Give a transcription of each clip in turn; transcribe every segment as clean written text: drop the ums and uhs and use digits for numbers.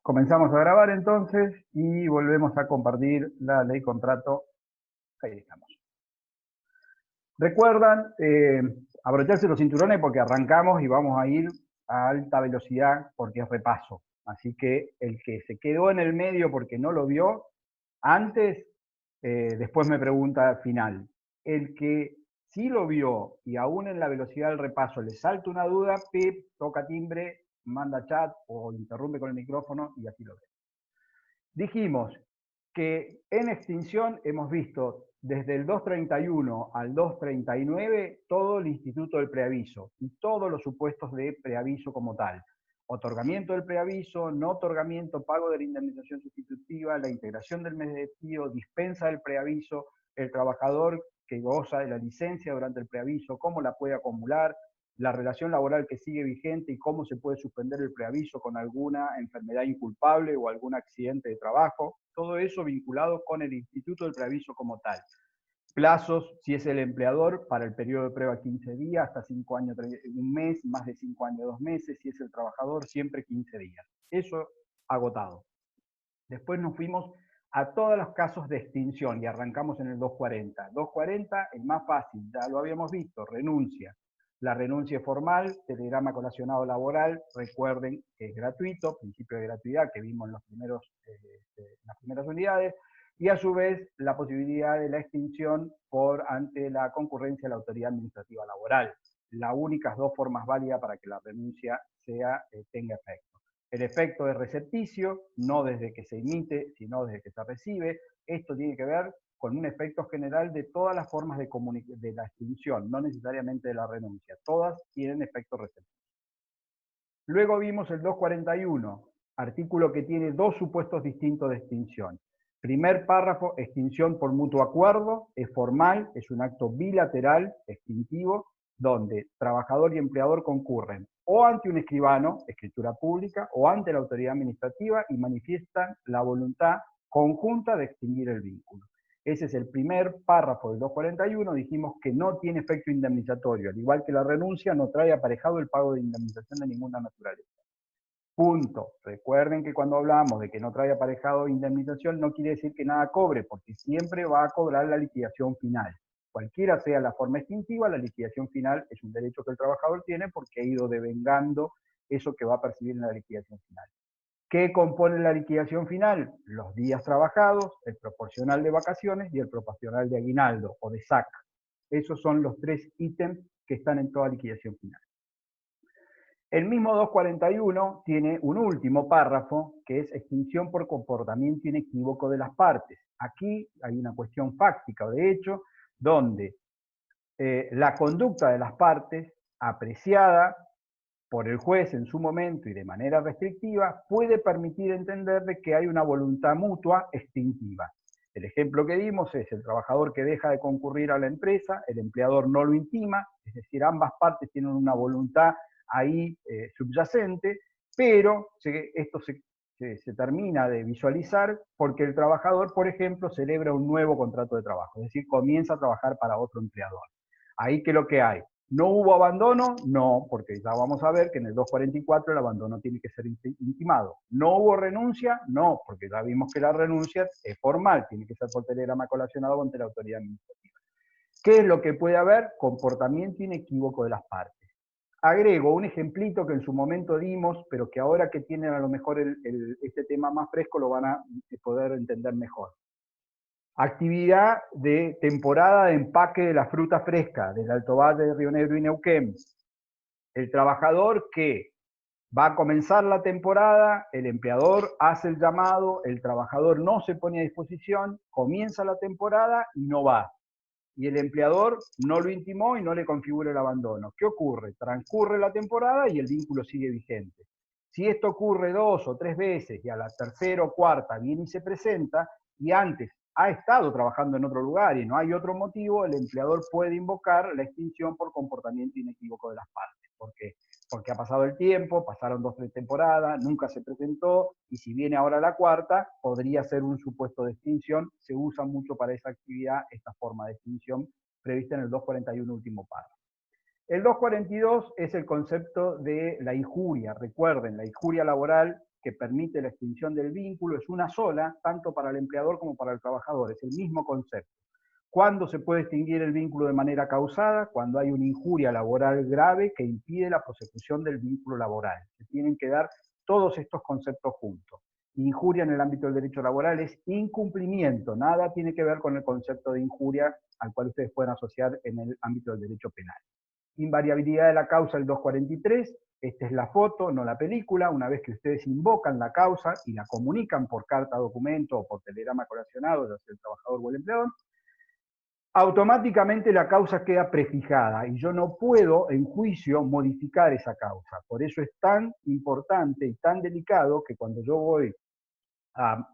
Comenzamos a grabar entonces y volvemos a compartir la ley contrato. Ahí estamos. Recuerdan abrocharse los cinturones porque arrancamos y vamos a ir a alta velocidad porque es repaso. Así que el que se quedó en el medio porque no lo vio antes, después me pregunta al final. El que sí lo vio y aún en la velocidad del repaso le salta una duda, pip, toca timbre, manda chat o interrumpe con el micrófono y así lo ve. Dijimos que en extinción hemos visto desde el 231 al 239 todo el instituto del preaviso y todos los supuestos de preaviso como tal. Otorgamiento del preaviso, no otorgamiento, pago de la indemnización sustitutiva, la integración del mes de despido, dispensa del preaviso, el trabajador que goza de la licencia durante el preaviso, cómo la puede acumular, la relación laboral que sigue vigente y cómo se puede suspender el preaviso con alguna enfermedad inculpable o algún accidente de trabajo, todo eso vinculado con el instituto del preaviso como tal. Plazos, si es el empleador, para el periodo de prueba 15 días, hasta 5 años, un mes, más de 5 años, 2 meses, si es el trabajador, siempre 15 días. Eso agotado. Después nos fuimos a todos los casos de extinción y arrancamos en el 240. 240, el más fácil, ya lo habíamos visto, renuncia. La renuncia es formal, telegrama colacionado laboral, recuerden que es gratuito, principio de gratuidad que vimos en las primeras unidades, y a su vez la posibilidad de la extinción ante la concurrencia de la autoridad administrativa laboral. Las únicas dos formas válidas para que la renuncia tenga efecto. El efecto es recepticio, no desde que se emite, sino desde que se recibe. Esto tiene que ver con un efecto general de todas las formas de la extinción, no necesariamente de la renuncia. Todas tienen efecto recepticio. Luego vimos el 241, artículo que tiene dos supuestos distintos de extinción. Primer párrafo, extinción por mutuo acuerdo, es formal, es un acto bilateral, extintivo, donde trabajador y empleador concurren o ante un escribano, escritura pública, o ante la autoridad administrativa y manifiestan la voluntad conjunta de extinguir el vínculo. Ese es el primer párrafo del 241, dijimos que no tiene efecto indemnizatorio, al igual que la renuncia no trae aparejado el pago de indemnización de ninguna naturaleza. Punto. Recuerden que cuando hablamos de que no trae aparejado indemnización no quiere decir que nada cobre, porque siempre va a cobrar la liquidación final. Cualquiera sea la forma extintiva, la liquidación final es un derecho que el trabajador tiene porque ha ido devengando eso que va a percibir en la liquidación final. ¿Qué compone la liquidación final? Los días trabajados, el proporcional de vacaciones y el proporcional de aguinaldo o de SAC. Esos son los tres ítems que están en toda liquidación final. El mismo 241 tiene un último párrafo que es extinción por comportamiento inequívoco de las partes. Aquí hay una cuestión fáctica o de hecho donde la conducta de las partes apreciada por el juez en su momento y de manera restrictiva puede permitir entender de que hay una voluntad mutua extintiva. El ejemplo que dimos es el trabajador que deja de concurrir a la empresa, el empleador no lo intima, es decir, ambas partes tienen una voluntad ahí subyacente, pero esto se termina de visualizar porque el trabajador, por ejemplo, celebra un nuevo contrato de trabajo, es decir, comienza a trabajar para otro empleador. Ahí, ¿qué es lo que hay? ¿No hubo abandono? No, porque ya vamos a ver que en el 244 el abandono tiene que ser intimado. ¿No hubo renuncia? No, porque ya vimos que la renuncia es formal, tiene que ser por telegrama colacionado ante la autoridad administrativa. ¿Qué es lo que puede haber? Comportamiento inequívoco de las partes. Agrego un ejemplito que en su momento dimos, pero que ahora que tienen a lo mejor este tema más fresco lo van a poder entender mejor. Actividad de temporada de empaque de la fruta fresca del Alto Valle de Río Negro y Neuquén. El trabajador que va a comenzar la temporada, el empleador hace el llamado, el trabajador no se pone a disposición, comienza la temporada y no va. Y el empleador no lo intimó y no le configura el abandono. ¿Qué ocurre? Transcurre la temporada y el vínculo sigue vigente. Si esto ocurre 2 o 3 veces y a la tercera o cuarta viene y se presenta y antes ha estado trabajando en otro lugar y no hay otro motivo, el empleador puede invocar la extinción por comportamiento inequívoco de las partes. ¿Por qué? Porque ha pasado el tiempo, pasaron 2 o 3 temporadas, nunca se presentó, y si viene ahora la cuarta, podría ser un supuesto de extinción. Se usa mucho para esa actividad esta forma de extinción prevista en el 241 último párrafo. El 242 es el concepto de la injuria. Recuerden, la injuria laboral que permite la extinción del vínculo es una sola, tanto para el empleador como para el trabajador, es el mismo concepto. ¿Cuándo se puede extinguir el vínculo de manera causada? Cuando hay una injuria laboral grave que impide la prosecución del vínculo laboral. Se tienen que dar todos estos conceptos juntos. Injuria en el ámbito del derecho laboral es incumplimiento, nada tiene que ver con el concepto de injuria al cual ustedes pueden asociar en el ámbito del derecho penal. Invariabilidad de la causa, el 243, esta es la foto, no la película. Una vez que ustedes invocan la causa y la comunican por carta, documento o por telegrama colacionado, ya sea el trabajador o el empleador, automáticamente la causa queda prefijada y yo no puedo en juicio modificar esa causa. Por eso es tan importante y tan delicado que cuando yo voy a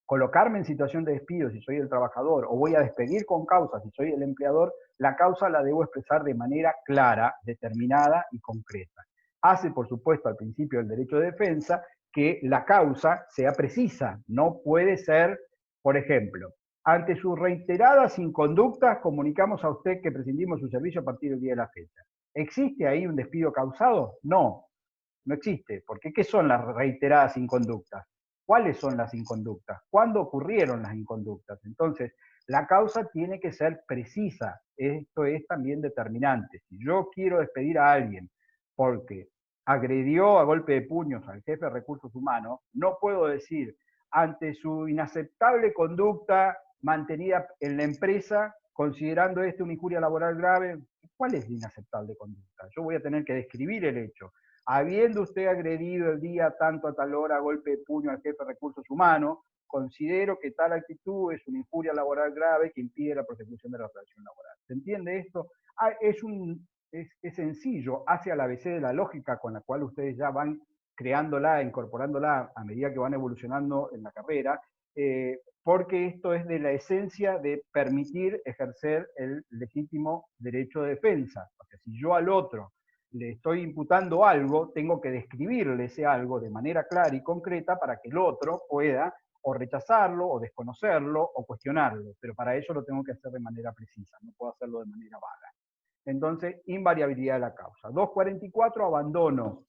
colocarme en situación de despido si soy el trabajador o voy a despedir con causa si soy el empleador, la causa la debo expresar de manera clara, determinada y concreta. Hace, por supuesto, al principio del derecho de defensa que la causa sea precisa. No puede ser, por ejemplo, ante sus reiteradas inconductas, comunicamos a usted que prescindimos su servicio a partir del día de la fecha. ¿Existe ahí un despido causado? No, no existe. Porque ¿qué son las reiteradas inconductas? ¿Cuáles son las inconductas? ¿Cuándo ocurrieron las inconductas? Entonces, la causa tiene que ser precisa. Esto es también determinante. Si yo quiero despedir a alguien porque agredió a golpe de puños al jefe de recursos humanos, no puedo decir, ante su inaceptable conducta mantenida en la empresa, considerando esto una injuria laboral grave, ¿cuál es la inaceptable conducta? Yo voy a tener que describir el hecho. Habiendo usted agredido el día tanto a tal hora a golpe de puño al jefe de recursos humanos, considero que tal actitud es una injuria laboral grave que impide la prosecución de la relación laboral. ¿Se entiende esto? Es sencillo, hace al ABC de la lógica con la cual ustedes ya van creándola, incorporándola a medida que van evolucionando en la carrera, porque esto es de la esencia de permitir ejercer el legítimo derecho de defensa. Porque si yo al otro le estoy imputando algo, tengo que describirle ese algo de manera clara y concreta para que el otro pueda o rechazarlo, o desconocerlo, o cuestionarlo. Pero para eso lo tengo que hacer de manera precisa, no puedo hacerlo de manera vaga. Entonces, invariabilidad de la causa. 244, abandono.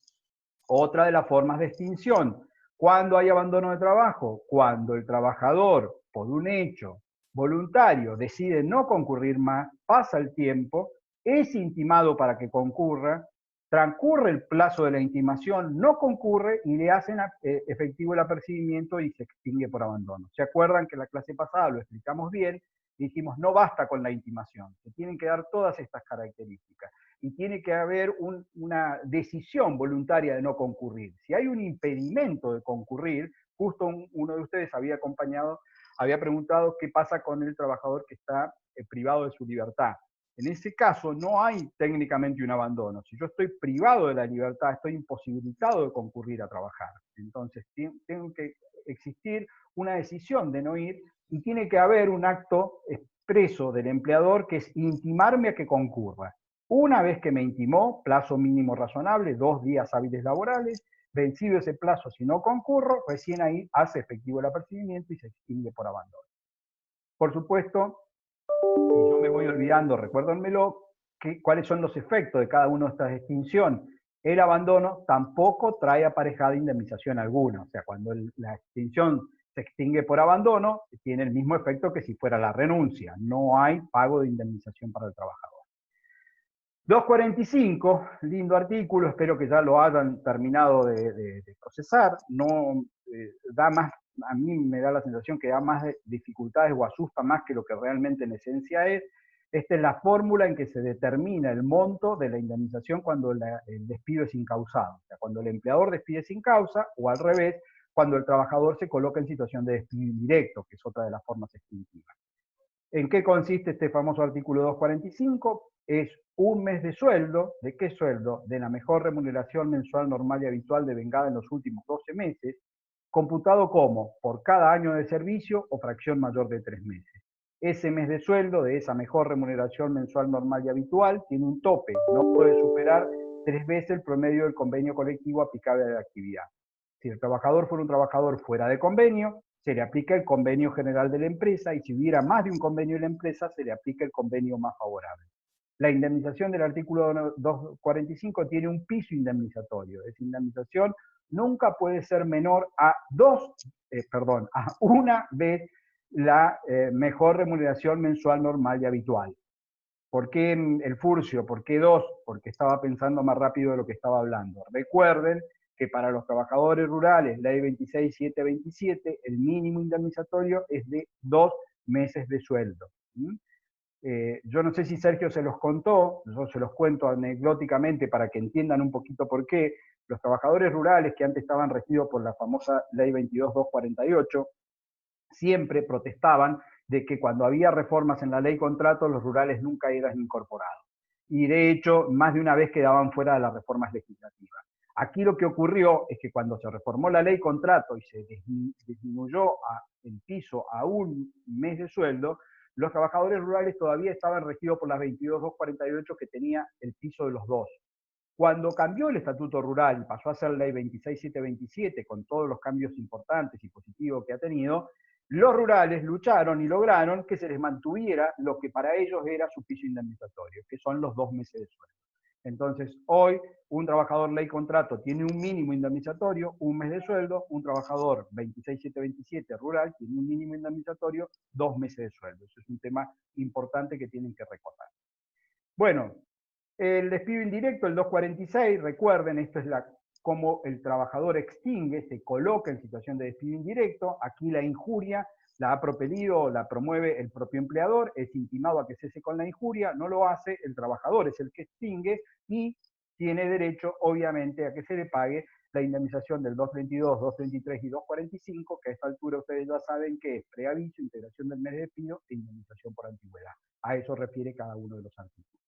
Otra de las formas de extinción. ¿Cuándo hay abandono de trabajo? Cuando el trabajador, por un hecho voluntario, decide no concurrir más, pasa el tiempo, es intimado para que concurra, transcurre el plazo de la intimación, no concurre y le hacen efectivo el apercibimiento y se extingue por abandono. ¿Se acuerdan que en la clase pasada lo explicamos bien? Dijimos, no basta con la intimación, se tienen que dar todas estas características y tiene que haber una decisión voluntaria de no concurrir. Si hay un impedimento de concurrir, justo uno de ustedes había preguntado qué pasa con el trabajador que está privado de su libertad. En ese caso no hay técnicamente un abandono. Si yo estoy privado de la libertad, estoy imposibilitado de concurrir a trabajar. Entonces tengo que existir una decisión de no ir y tiene que haber un acto expreso del empleador que es intimarme a que concurra. Una vez que me intimó, plazo mínimo razonable, 2 días hábiles laborales, vencido ese plazo, si no concurro, recién ahí hace efectivo el apercibimiento y se extingue por abandono. Por supuesto, si yo me voy olvidando, recuérdenmelo, cuáles son los efectos de cada una de estas extinciones. El abandono tampoco trae aparejada indemnización alguna. O sea, cuando la extinción se extingue por abandono, tiene el mismo efecto que si fuera la renuncia. No hay pago de indemnización para el trabajador. 245, lindo artículo, espero que ya lo hayan terminado de procesar. No da más, a mí me da la sensación que da más dificultades o asusta más que lo que realmente en esencia es. Esta es la fórmula en que se determina el monto de la indemnización cuando el despido es incausado. O sea, cuando el empleador despide sin causa, o al revés, cuando el trabajador se coloca en situación de despido indirecto, que es otra de las formas extintivas. ¿En qué consiste este famoso artículo 245? Es un mes de sueldo. ¿De qué sueldo? De la mejor remuneración mensual normal y habitual devengada en los últimos 12 meses, computado como por cada año de servicio o fracción mayor de 3 meses. Ese mes de sueldo de esa mejor remuneración mensual normal y habitual tiene un tope, no puede superar 3 veces el promedio del convenio colectivo aplicable a la actividad. Si el trabajador fuera un trabajador fuera de convenio, se le aplica el convenio general de la empresa y si hubiera más de un convenio de la empresa, se le aplica el convenio más favorable. La indemnización del artículo 245 tiene un piso indemnizatorio, es indemnización nunca puede ser menor a a una vez la mejor remuneración mensual normal y habitual. ¿Por qué el furcio? ¿Por qué 2? Porque estaba pensando más rápido de lo que estaba hablando. Recuerden que para los trabajadores rurales, ley 26727, el mínimo indemnizatorio es de 2 meses de sueldo. Yo no sé si Sergio se los contó, yo se los cuento anecdóticamente para que entiendan un poquito por qué. Los trabajadores rurales que antes estaban regidos por la famosa ley 22248, siempre protestaban de que cuando había reformas en la ley contrato, los rurales nunca eran incorporados. Y de hecho, más de una vez quedaban fuera de las reformas legislativas. Aquí lo que ocurrió es que cuando se reformó la ley contrato y se disminuyó el piso a un mes de sueldo, los trabajadores rurales todavía estaban regidos por las 22248 que tenía el piso de los dos. Cuando cambió el Estatuto Rural y pasó a ser ley 26727, con todos los cambios importantes y positivos que ha tenido, los rurales lucharon y lograron que se les mantuviera lo que para ellos era su piso indemnizatorio, que son los 2 meses de sueldo. Entonces, hoy un trabajador ley contrato tiene un mínimo indemnizatorio, un mes de sueldo, un trabajador 26727 rural tiene un mínimo indemnizatorio, 2 meses de sueldo. Eso es un tema importante que tienen que recordar. Bueno, el despido indirecto, el 246, recuerden, esto es cómo el trabajador extingue, se coloca en situación de despido indirecto. Aquí la injuria la ha propelido, la promueve el propio empleador, es intimado a que cese con la injuria, no lo hace, el trabajador es el que extingue y tiene derecho, obviamente, a que se le pague la indemnización del 232, 233 y 245, que a esta altura ustedes ya saben que es preaviso, integración del mes de despido e indemnización por antigüedad. A eso refiere cada uno de los artículos.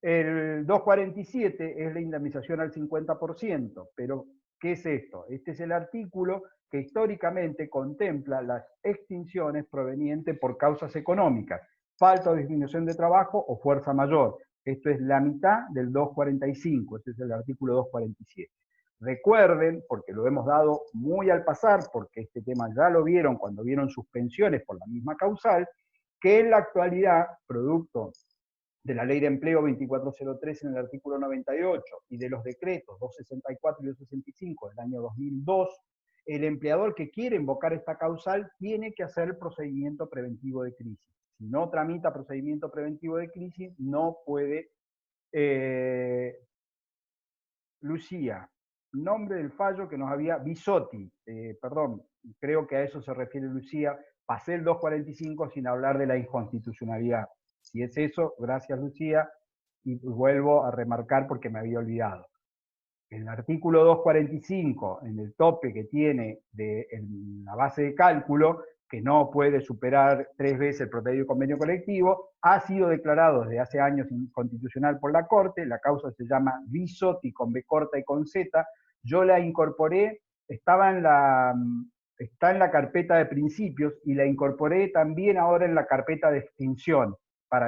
El 247 es la indemnización al 50%, pero ¿qué es esto? Este es el artículo que históricamente contempla las extinciones provenientes por causas económicas, falta o disminución de trabajo o fuerza mayor. Esto es la mitad del 245, este es el artículo 247. Recuerden, porque lo hemos dado muy al pasar, porque este tema ya lo vieron cuando vieron suspensiones por la misma causal, que en la actualidad, producto de la Ley de Empleo 2403 en el artículo 98 y de los decretos 264 y 265 del año 2002, el empleador que quiere invocar esta causal tiene que hacer el procedimiento preventivo de crisis. Si no tramita procedimiento preventivo de crisis, no puede. Lucía, nombre del fallo que nos había, Bisotti, perdón, creo que a eso se refiere Lucía, pasé el 245 sin hablar de la inconstitucionalidad. Si es eso, gracias Lucía, y vuelvo a remarcar porque me había olvidado. El artículo 245, en el tope que tiene en la base de cálculo, que no puede superar 3 veces el promedio convenio colectivo, ha sido declarado desde hace años inconstitucional por la Corte. La causa se llama Bisotti con B corta y con Z. Yo la incorporé, está en la carpeta de principios y la incorporé también ahora en la carpeta de extinción,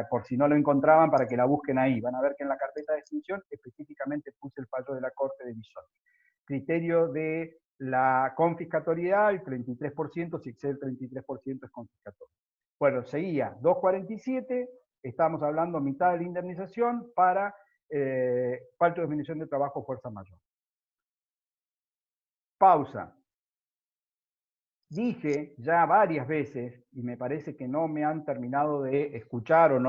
por si no lo encontraban, para que la busquen ahí. Van a ver que en la carpeta de extinción específicamente puse el fallo de la Corte de Bisotti. Criterio de la confiscatoriedad, el 33%, si excede el 33% es confiscatorio. Bueno, seguía 247, estamos hablando mitad de la indemnización para falta de disminución de trabajo fuerza mayor. Pausa. Dije ya varias veces, y me parece que no me han terminado de escuchar o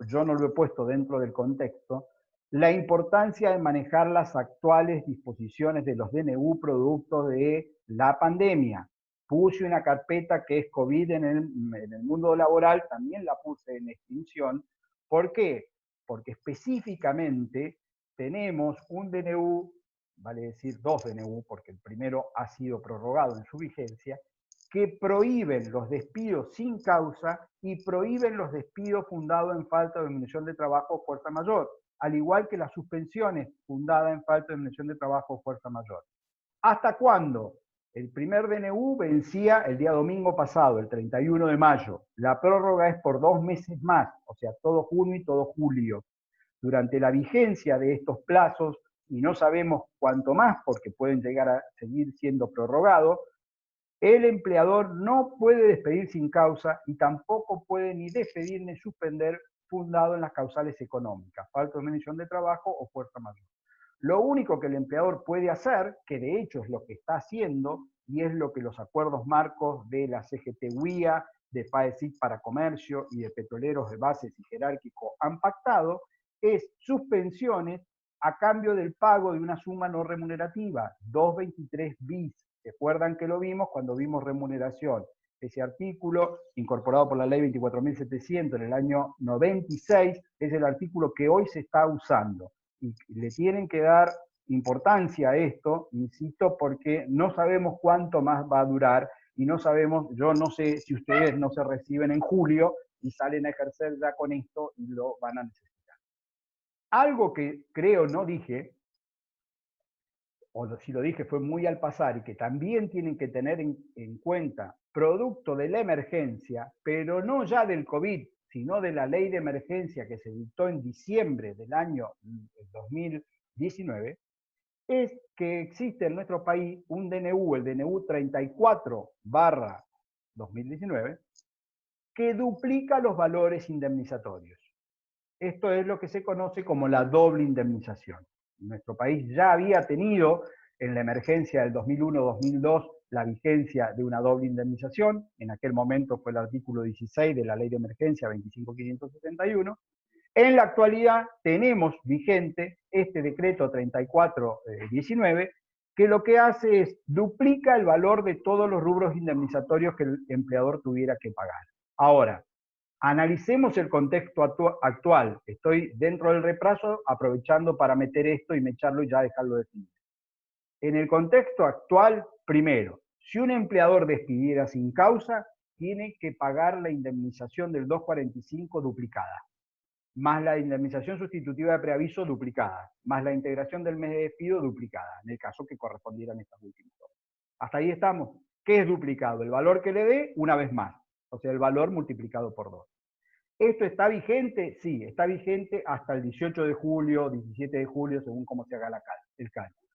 yo no lo he puesto dentro del contexto, la importancia de manejar las actuales disposiciones de los DNU producto de la pandemia. Puse una carpeta que es COVID en el mundo laboral, también la puse en extinción. ¿Por qué? Porque específicamente tenemos un DNU, vale decir 2 DNU, porque el primero ha sido prorrogado en su vigencia, que prohíben los despidos sin causa y prohíben los despidos fundados en falta de disminución de trabajo o fuerza mayor, al igual que las suspensiones fundadas en falta de disminución de trabajo o fuerza mayor. ¿Hasta cuándo? El primer DNU vencía el día domingo pasado, el 31 de mayo. La prórroga es por 2 meses más, o sea, todo junio y todo julio. Durante la vigencia de estos plazos, y no sabemos cuánto más porque pueden llegar a seguir siendo prorrogados, el empleador no puede despedir sin causa y tampoco puede ni despedir ni suspender fundado en las causales económicas, falta de disminución de trabajo o fuerza mayor. Lo único que el empleador puede hacer, que de hecho es lo que está haciendo, y es lo que los acuerdos marcos de la CGT-UIA, de FAESIC para comercio y de petroleros de bases y jerárquico han pactado, es suspensiones a cambio del pago de una suma no remunerativa, 223 bis. ¿Se acuerdan que lo vimos cuando vimos remuneración? Ese artículo, incorporado por la ley 24.700 en el año 96, es el artículo que hoy se está usando. Y le tienen que dar importancia a esto, insisto, porque no sabemos cuánto más va a durar y no sabemos, yo no sé si ustedes no se reciben en julio y salen a ejercer ya con esto y lo van a necesitar. Algo que creo no dije, o si lo dije fue muy al pasar, y que también tienen que tener en cuenta, producto de la emergencia, pero no ya del COVID, sino de la ley de emergencia que se dictó en diciembre del año 2019, es que existe en nuestro país un DNU, el DNU 34/2019, que duplica los valores indemnizatorios. Esto es lo que se conoce como la doble indemnización. Nuestro país ya había tenido en la emergencia del 2001-2002 la vigencia de una doble indemnización. En aquel momento fue el artículo 16 de la Ley de Emergencia 25.571. En la actualidad tenemos vigente este decreto 34/19, que lo que hace es duplica el valor de todos los rubros indemnizatorios que el empleador tuviera que pagar. Ahora, analicemos el contexto actual. Estoy dentro del repaso aprovechando para meter esto y mecharlo y ya dejarlo definido. En el contexto actual, primero, si un empleador despidiera sin causa, tiene que pagar la indemnización del 245 duplicada, más la indemnización sustitutiva de preaviso duplicada, más la integración del mes de despido duplicada, en el caso que correspondieran estas últimas dos. Hasta ahí estamos. ¿Qué es duplicado? El valor que le dé una vez más, o sea, el valor multiplicado por 2. ¿Esto está vigente? Sí, está vigente hasta el 18 de julio, 17 de julio, según cómo se haga el cálculo.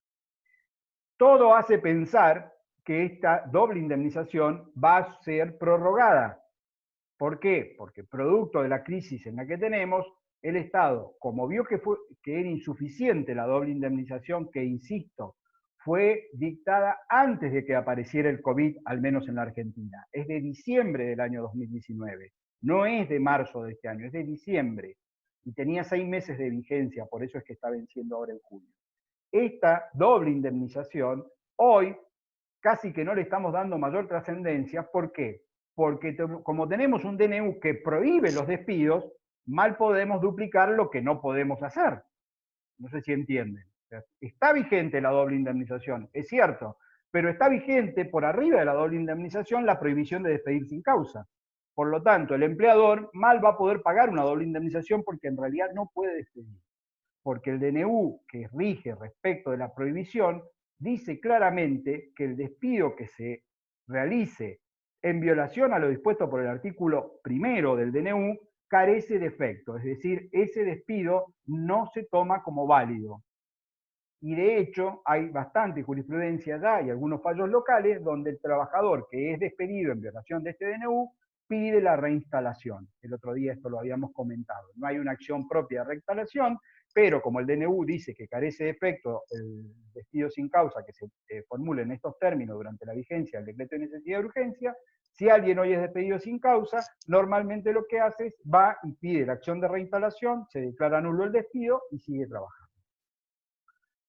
Todo hace pensar que esta doble indemnización va a ser prorrogada. ¿Por qué? Porque producto de la crisis en la que tenemos, el Estado, como vio que era insuficiente la doble indemnización, que insisto, fue dictada antes de que apareciera el COVID, al menos en la Argentina. Es de diciembre del año 2019, no es de marzo de este año, es de diciembre. Y tenía 6 meses de vigencia, por eso es que está venciendo ahora en julio. Esta doble indemnización, hoy casi que no le estamos dando mayor trascendencia. ¿Por qué? Porque como tenemos un DNU que prohíbe los despidos, mal podemos duplicar lo que no podemos hacer. No sé si entienden. Está vigente la doble indemnización, es cierto, pero está vigente por arriba de la doble indemnización la prohibición de despedir sin causa. Por lo tanto, el empleador mal va a poder pagar una doble indemnización porque en realidad no puede despedir. Porque el DNU que rige respecto de la prohibición dice claramente que el despido que se realice en violación a lo dispuesto por el artículo primero del DNU carece de efecto, es decir, ese despido no se toma como válido. Y de hecho hay bastante jurisprudencia ya y algunos fallos locales donde el trabajador que es despedido en violación de este DNU pide la reinstalación. El otro día esto lo habíamos comentado. No hay una acción propia de reinstalación, pero como el DNU dice que carece de efecto el despido sin causa que se formule en estos términos durante la vigencia del decreto de necesidad de urgencia, si alguien hoy es despedido sin causa, normalmente lo que hace es va y pide la acción de reinstalación, se declara nulo el despido y sigue trabajando.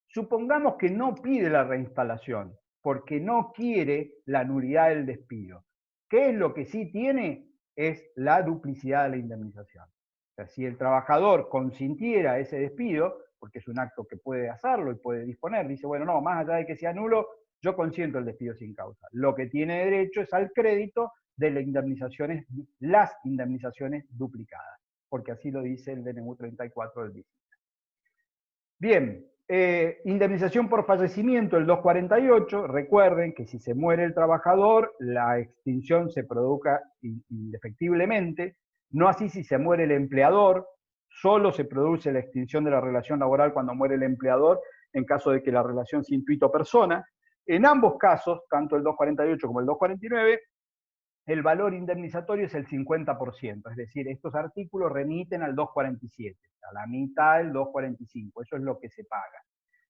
Supongamos que no pide la reinstalación porque no quiere la nulidad del despido. ¿Qué es lo que sí tiene? Es la duplicidad de la indemnización. O sea, si el trabajador consintiera ese despido, porque es un acto que puede hacerlo y puede disponer, dice, bueno, no, más allá de que sea nulo, yo consiento el despido sin causa. Lo que tiene derecho es al crédito de las indemnizaciones duplicadas, porque así lo dice el DNU 34 del BIC. Bien, indemnización por fallecimiento, el 248. Recuerden que si se muere el trabajador, la extinción se produzca indefectiblemente. No así si se muere el empleador, solo se produce la extinción de la relación laboral cuando muere el empleador, en caso de que la relación sea intuito persona. En ambos casos, tanto el 248 como el 249, el valor indemnizatorio es el 50%, es decir, estos artículos remiten al 247, a la mitad del 245, eso es lo que se paga.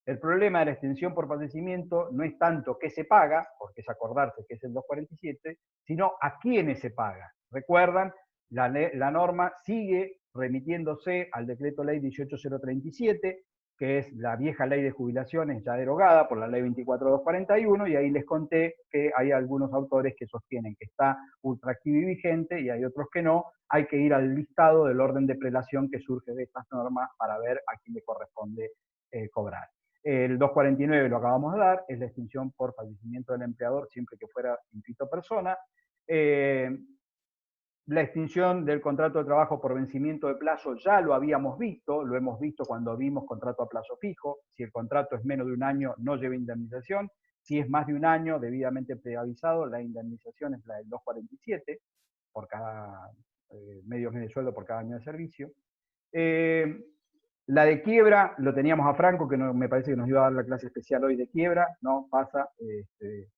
El problema de la extensión por fallecimiento no es tanto qué se paga, porque es acordarse que es el 247, sino a quiénes se paga. Recuerdan, la norma sigue remitiéndose al decreto ley 18037, que es la vieja ley de jubilaciones ya derogada por la ley 24241, y ahí les conté que hay algunos autores que sostienen que está ultraactivo y vigente, y hay otros que no. Hay que ir al listado del orden de prelación que surge de estas normas para ver a quién le corresponde cobrar. El 249 lo acabamos de dar, es la extinción por fallecimiento del empleador, siempre que fuera inscrito persona. La extinción del contrato de trabajo por vencimiento de plazo ya lo habíamos visto, lo hemos visto cuando vimos contrato a plazo fijo. Si el contrato es menos de un año, no lleva indemnización. Si es más de un año, debidamente preavisado, la indemnización es la del 247 por cada medio mes de sueldo por cada año de servicio. La de quiebra, lo teníamos a Franco, que no, me parece que nos iba a dar la clase especial hoy de quiebra, no pasa,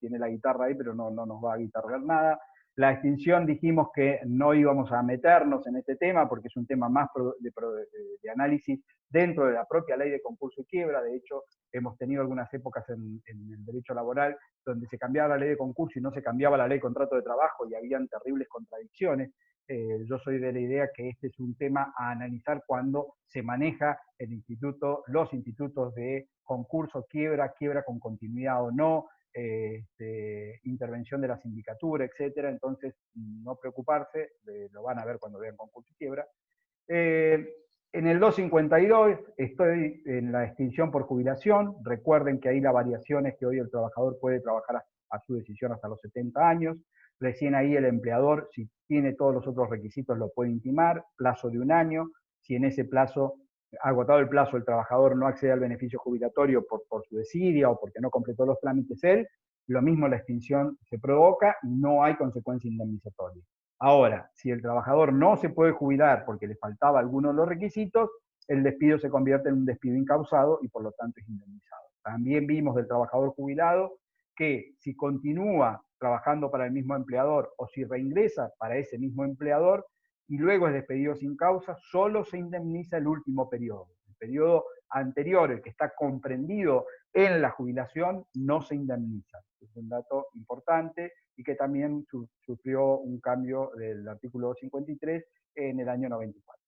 tiene la guitarra ahí, pero no nos va a guitarrear nada. La extinción dijimos que no íbamos a meternos en este tema porque es un tema más de análisis dentro de la propia ley de concurso y quiebra. De hecho, hemos tenido algunas épocas en el derecho laboral donde se cambiaba la ley de concurso y no se cambiaba la ley de contrato de trabajo y habían terribles contradicciones. Yo soy de la idea que este es un tema a analizar cuando se maneja los institutos de concurso, quiebra con continuidad o no, intervención de la sindicatura, etcétera. Entonces, no preocuparse, lo van a ver cuando vean concurso y quiebra. En el 252 estoy en la extinción por jubilación. Recuerden que ahí la variación es que hoy el trabajador puede trabajar a su decisión hasta los 70 años. Recién ahí el empleador, si tiene todos los otros requisitos, lo puede intimar, plazo de un año. Si en ese plazo, agotado el plazo, el trabajador no accede al beneficio jubilatorio por su desidia o porque no completó los trámites él, lo mismo la extinción se provoca y no hay consecuencia indemnizatoria. Ahora, si el trabajador no se puede jubilar porque le faltaba alguno de los requisitos, el despido se convierte en un despido incausado y por lo tanto es indemnizado. También vimos del trabajador jubilado que si continúa trabajando para el mismo empleador o si reingresa para ese mismo empleador y luego es despedido sin causa, solo se indemniza el último periodo. El periodo anterior, el que está comprendido en la jubilación, no se indemniza. Es un dato importante y que también sufrió un cambio del artículo 253 en el año 94.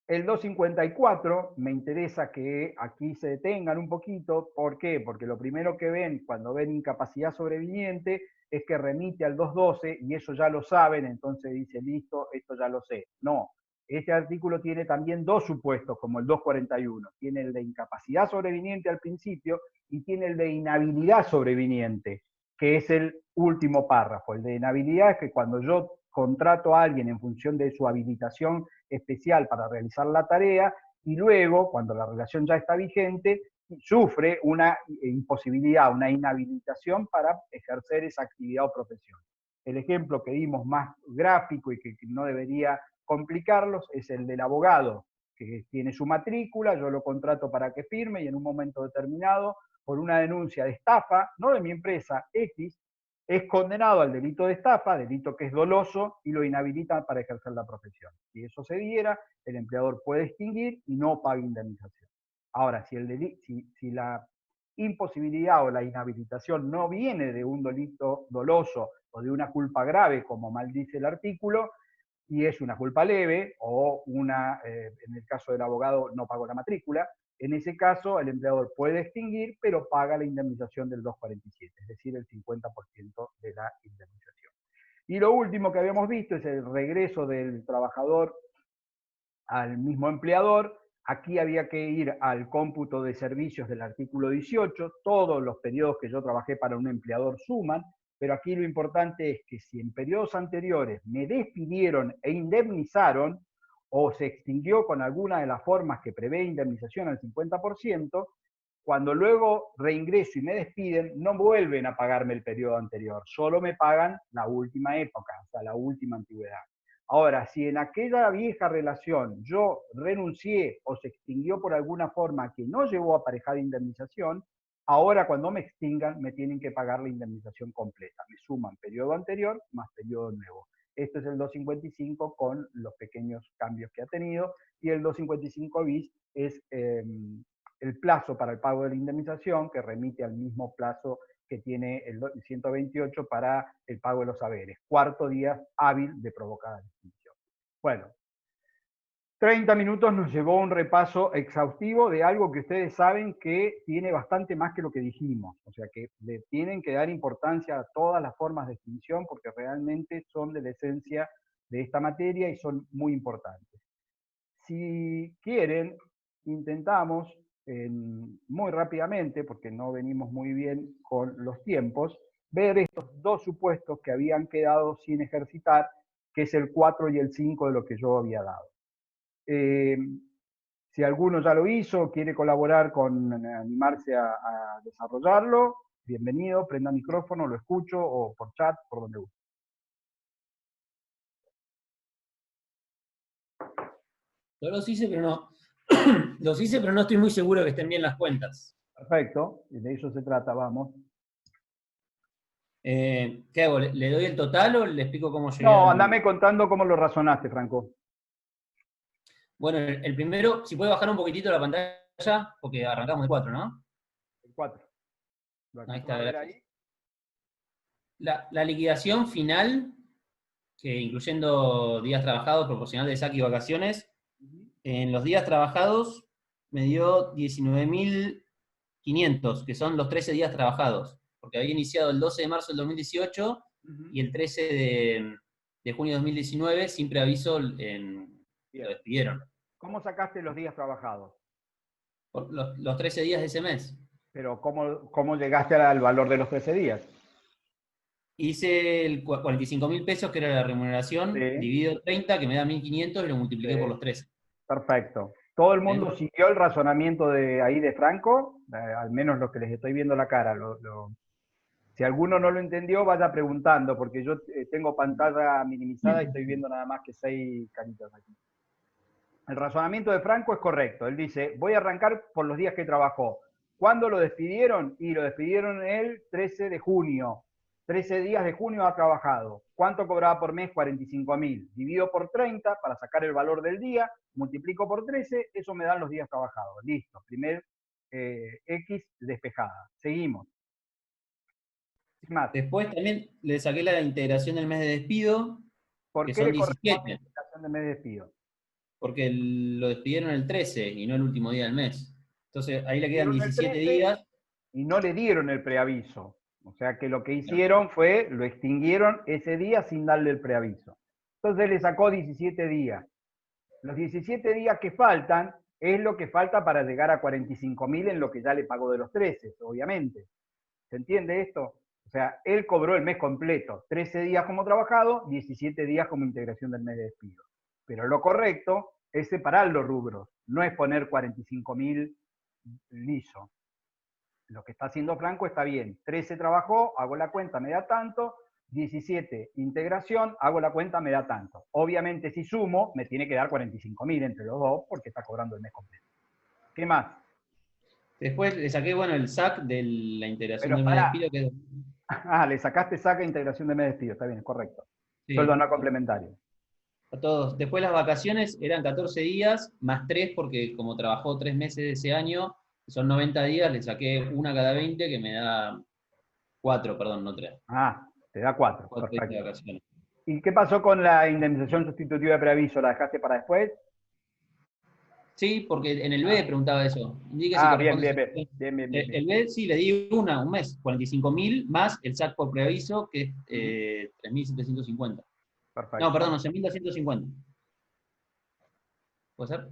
El 254 me interesa que aquí se detengan un poquito. ¿Por qué? Porque lo primero que ven cuando ven incapacidad sobreviniente es que remite al 212 y eso ya lo saben, entonces dice, listo, esto ya lo sé. No, este artículo tiene también dos supuestos, como el 241. Tiene el de incapacidad sobreviniente al principio y tiene el de inhabilidad sobreviniente, que es el último párrafo. El de inhabilidad es que cuando yo contrato a alguien en función de su habilitación especial para realizar la tarea y luego, cuando la relación ya está vigente, sufre una imposibilidad, una inhabilitación para ejercer esa actividad o profesión. El ejemplo que dimos más gráfico y que no debería complicarlos es el del abogado, que tiene su matrícula, yo lo contrato para que firme y en un momento determinado, por una denuncia de estafa, no de mi empresa, X, es condenado al delito de estafa, delito que es doloso, y lo inhabilita para ejercer la profesión. Si eso se diera, el empleador puede extinguir y no paga indemnización. Ahora, si la imposibilidad o la inhabilitación no viene de un delito doloso o de una culpa grave, como maldice el artículo, y es una culpa leve o en el caso del abogado no pagó la matrícula, en ese caso el empleador puede extinguir, pero paga la indemnización del 247, es decir, el 50% de la indemnización. Y lo último que habíamos visto es el regreso del trabajador al mismo empleador. Aquí había que ir al cómputo de servicios del artículo 18, todos los periodos que yo trabajé para un empleador suman, pero aquí lo importante es que si en periodos anteriores me despidieron e indemnizaron, o se extinguió con alguna de las formas que prevé indemnización al 50%, cuando luego reingreso y me despiden, no vuelven a pagarme el periodo anterior, solo me pagan la última época, o sea, la última antigüedad. Ahora, si en aquella vieja relación yo renuncié o se extinguió por alguna forma que no llevó aparejada indemnización, ahora cuando me extingan me tienen que pagar la indemnización completa. Me suman periodo anterior más periodo nuevo. Esto es el 255 con los pequeños cambios que ha tenido y el 255 bis es el plazo para el pago de la indemnización, que remite al mismo plazo que tiene el 128 para el pago de los haberes. Cuarto día hábil de provocada extinción. Bueno, 30 minutos nos llevó un repaso exhaustivo de algo que ustedes saben que tiene bastante más que lo que dijimos. O sea que le tienen que dar importancia a todas las formas de extinción porque realmente son de la esencia de esta materia y son muy importantes. Si quieren, intentamos muy rápidamente, porque no venimos muy bien con los tiempos, ver estos dos supuestos que habían quedado sin ejercitar, que es el 4 y el 5 de lo que yo había dado. Si alguno ya lo hizo, quiere colaborar con animarse a desarrollarlo, bienvenido, prenda micrófono, lo escucho, o por chat, por donde guste. Yo los hice, pero no. Los hice, pero no estoy muy seguro que estén bien las cuentas. Perfecto, y de eso se trata, vamos. ¿Qué hago? ¿Le doy el total o le explico cómo llegué? No, andame contando cómo lo razonaste, Franco. Bueno, el primero, si puede bajar un poquitito la pantalla, porque arrancamos de 4, ¿no? El 4. Ahí está, gracias. La liquidación final, que incluyendo días trabajados, proporcional de saque y vacaciones, en los días trabajados me dio 19.500, que son los 13 días trabajados, porque había iniciado el 12 de marzo del 2018 y el 13 de junio de 2019, sin preaviso, lo despidieron. ¿Cómo sacaste los días trabajados? Por los 13 días de ese mes. Pero ¿cómo llegaste al valor de los 13 días? Hice el 45.000 pesos, que era la remuneración, dividido 30, que me da 1.500, y lo multipliqué por los 13. Perfecto. ¿Todo el mundo siguió el razonamiento de ahí de Franco? Al menos los que les estoy viendo la cara. Si alguno no lo entendió, vaya preguntando, porque yo tengo pantalla minimizada y estoy viendo nada más que 6 caritas aquí. El razonamiento de Franco es correcto. Él dice, voy a arrancar por los días que trabajó. ¿Cuándo lo despidieron? Y lo despidieron el 13 de junio. 13 días de junio ha trabajado. ¿Cuánto cobraba por mes? 45.000. Divido por 30 para sacar el valor del día, multiplico por 13, eso me dan los días trabajados. Listo, primer X despejada. Seguimos. ¿Qué más? Después también le saqué la integración del mes de despido, ¿Por que qué le son corresponde 17. la integración del mes de despido? Porque lo despidieron el 13 y no el último día del mes. Entonces ahí le quedan Dieron el 17 13 días. y no le dieron el preaviso. O sea que lo que hicieron fue, lo extinguieron ese día sin darle el preaviso. Entonces le sacó 17 días. Los 17 días que faltan es lo que falta para llegar a 45.000 en lo que ya le pagó de los 13, obviamente. ¿Se entiende esto? O sea, él cobró el mes completo, 13 días como trabajado, 17 días como integración del mes de despido. Pero lo correcto es separar los rubros, no es poner 45.000 liso. Lo que está haciendo Franco está bien. 13 trabajó, hago la cuenta, me da tanto. 17 integración, hago la cuenta, me da tanto. Obviamente si sumo, me tiene que dar 45.000 entre los dos porque está cobrando el mes completo. ¿Qué más? Después le saqué, bueno, el SAC de la integración Pero del mes de pará. despido. Que... Le sacaste saca integración de mes de despido, está bien, correcto. Sí. Sueldo no complementario. A todos. Después las vacaciones eran 14 días, más 3, porque como trabajó 3 meses de ese año, son 90 días, le saqué una cada 20, que me da 4, perdón, no 3. Te da 4. 4 días de vacaciones. ¿Y qué pasó con la indemnización sustitutiva de preaviso? ¿La dejaste para después? Sí, porque en el B preguntaba eso. Indique si corresponde. Bien. El B sí, le di un mes, 45.000 más el SAC por preaviso, que es 3.750. Perfecto. No, perdón, 11.250. ¿Puede ser?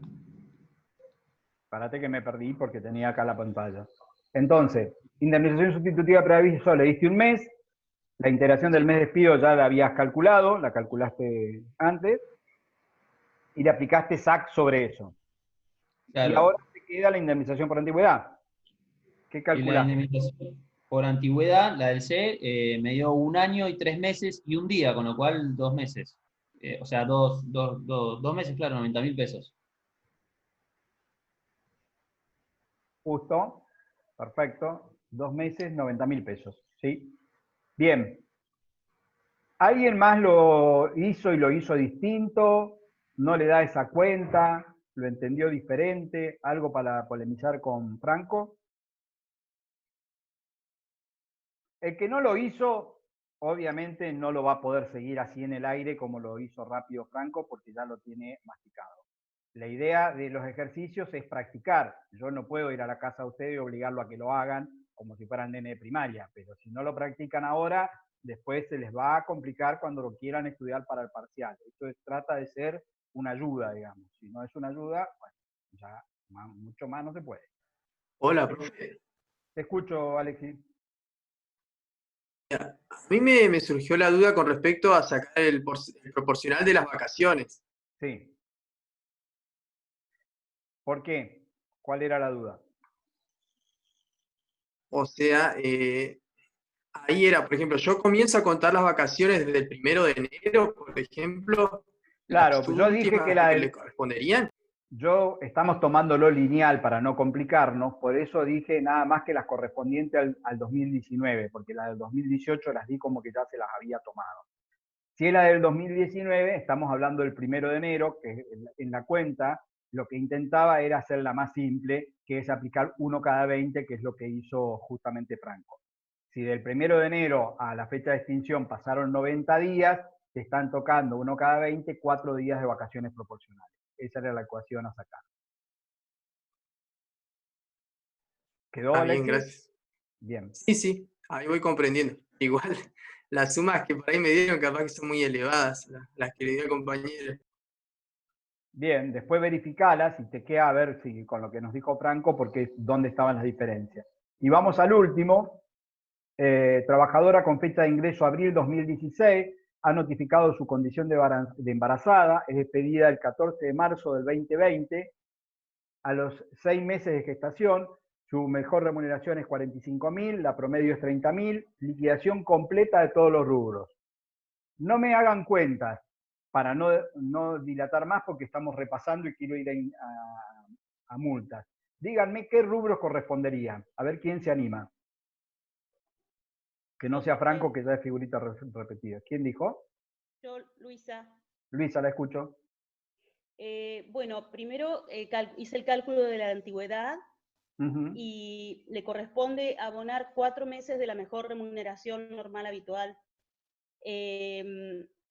Párate que me perdí porque tenía acá la pantalla. Entonces, indemnización sustitutiva de preaviso, le diste un mes. La integración del mes de despido ya la habías calculado, la calculaste antes. Y le aplicaste SAC sobre eso. Claro. Y ahora te queda la indemnización por antigüedad. ¿Qué calculaste? La indemnización por antigüedad, la del C, me dio 1 año y 3 meses y un día, con lo cual 2 meses. O sea, 2 meses, claro, 90.000 pesos. Justo, perfecto. 2 meses, 90.000 pesos. ¿Sí? Bien. ¿Alguien más lo hizo y lo hizo distinto? ¿No le da esa cuenta? lo entendió diferente, algo para polemizar con Franco. El que no lo hizo, obviamente no lo va a poder seguir así en el aire como lo hizo rápido Franco, porque ya lo tiene masticado. La idea de los ejercicios es practicar. Yo no puedo ir a la casa de ustedes y obligarlo a que lo hagan como si fueran nene de primaria, pero si no lo practican ahora, después se les va a complicar cuando lo quieran estudiar para el parcial. Esto trata de ser una ayuda, digamos. Si no es una ayuda, bueno, ya mucho más no se puede. Hola, profe. Te escucho, Alexis. A mí me surgió la duda con respecto a sacar el proporcional de las vacaciones. Sí. ¿Por qué? ¿Cuál era la duda? O sea, ahí era, por ejemplo, yo comienzo a contar las vacaciones desde el 1 de enero, por ejemplo, Claro, las pues yo dije que últimas que le corresponderían. estamos tomándolo lineal para no complicarnos, por eso dije nada más que las correspondientes al 2019, porque las del 2018 las di como que ya se las había tomado. Si es la del 2019, estamos hablando del 1 de enero, que en la cuenta lo que intentaba era hacerla más simple, que es aplicar 1 cada 20, que es lo que hizo justamente Franco. Si del 1 de enero a la fecha de extinción pasaron 90 días, te están tocando 1 cada 20, 4 días de vacaciones proporcionales. Esa era la ecuación a sacar. ¿Quedó, Ah, bien, Alexis? gracias. Bien. Sí, ahí voy comprendiendo. Igual, las sumas que por ahí me dieron capaz que son muy elevadas, las que le dio el compañero. Bien, después verificalas y te queda a ver si con lo que nos dijo Franco, porque dónde estaban las diferencias. Y vamos al último. Trabajadora con fecha de ingreso abril 2016, ha notificado su condición de embarazada, es despedida el 14 de marzo del 2020, a los 6 meses de gestación, su mejor remuneración es 45.000, la promedio es 30.000, liquidación completa de todos los rubros. No me hagan cuentas para no dilatar más porque estamos repasando y quiero ir a multas. Díganme qué rubros corresponderían, a ver quién se anima. Que no sea Franco, que ya es figurita repetida. ¿Quién dijo? Yo, Luisa. Luisa, la escucho. Bueno, primero hice el cálculo de la antigüedad Uh-huh. y le corresponde abonar 4 meses de la mejor remuneración normal habitual.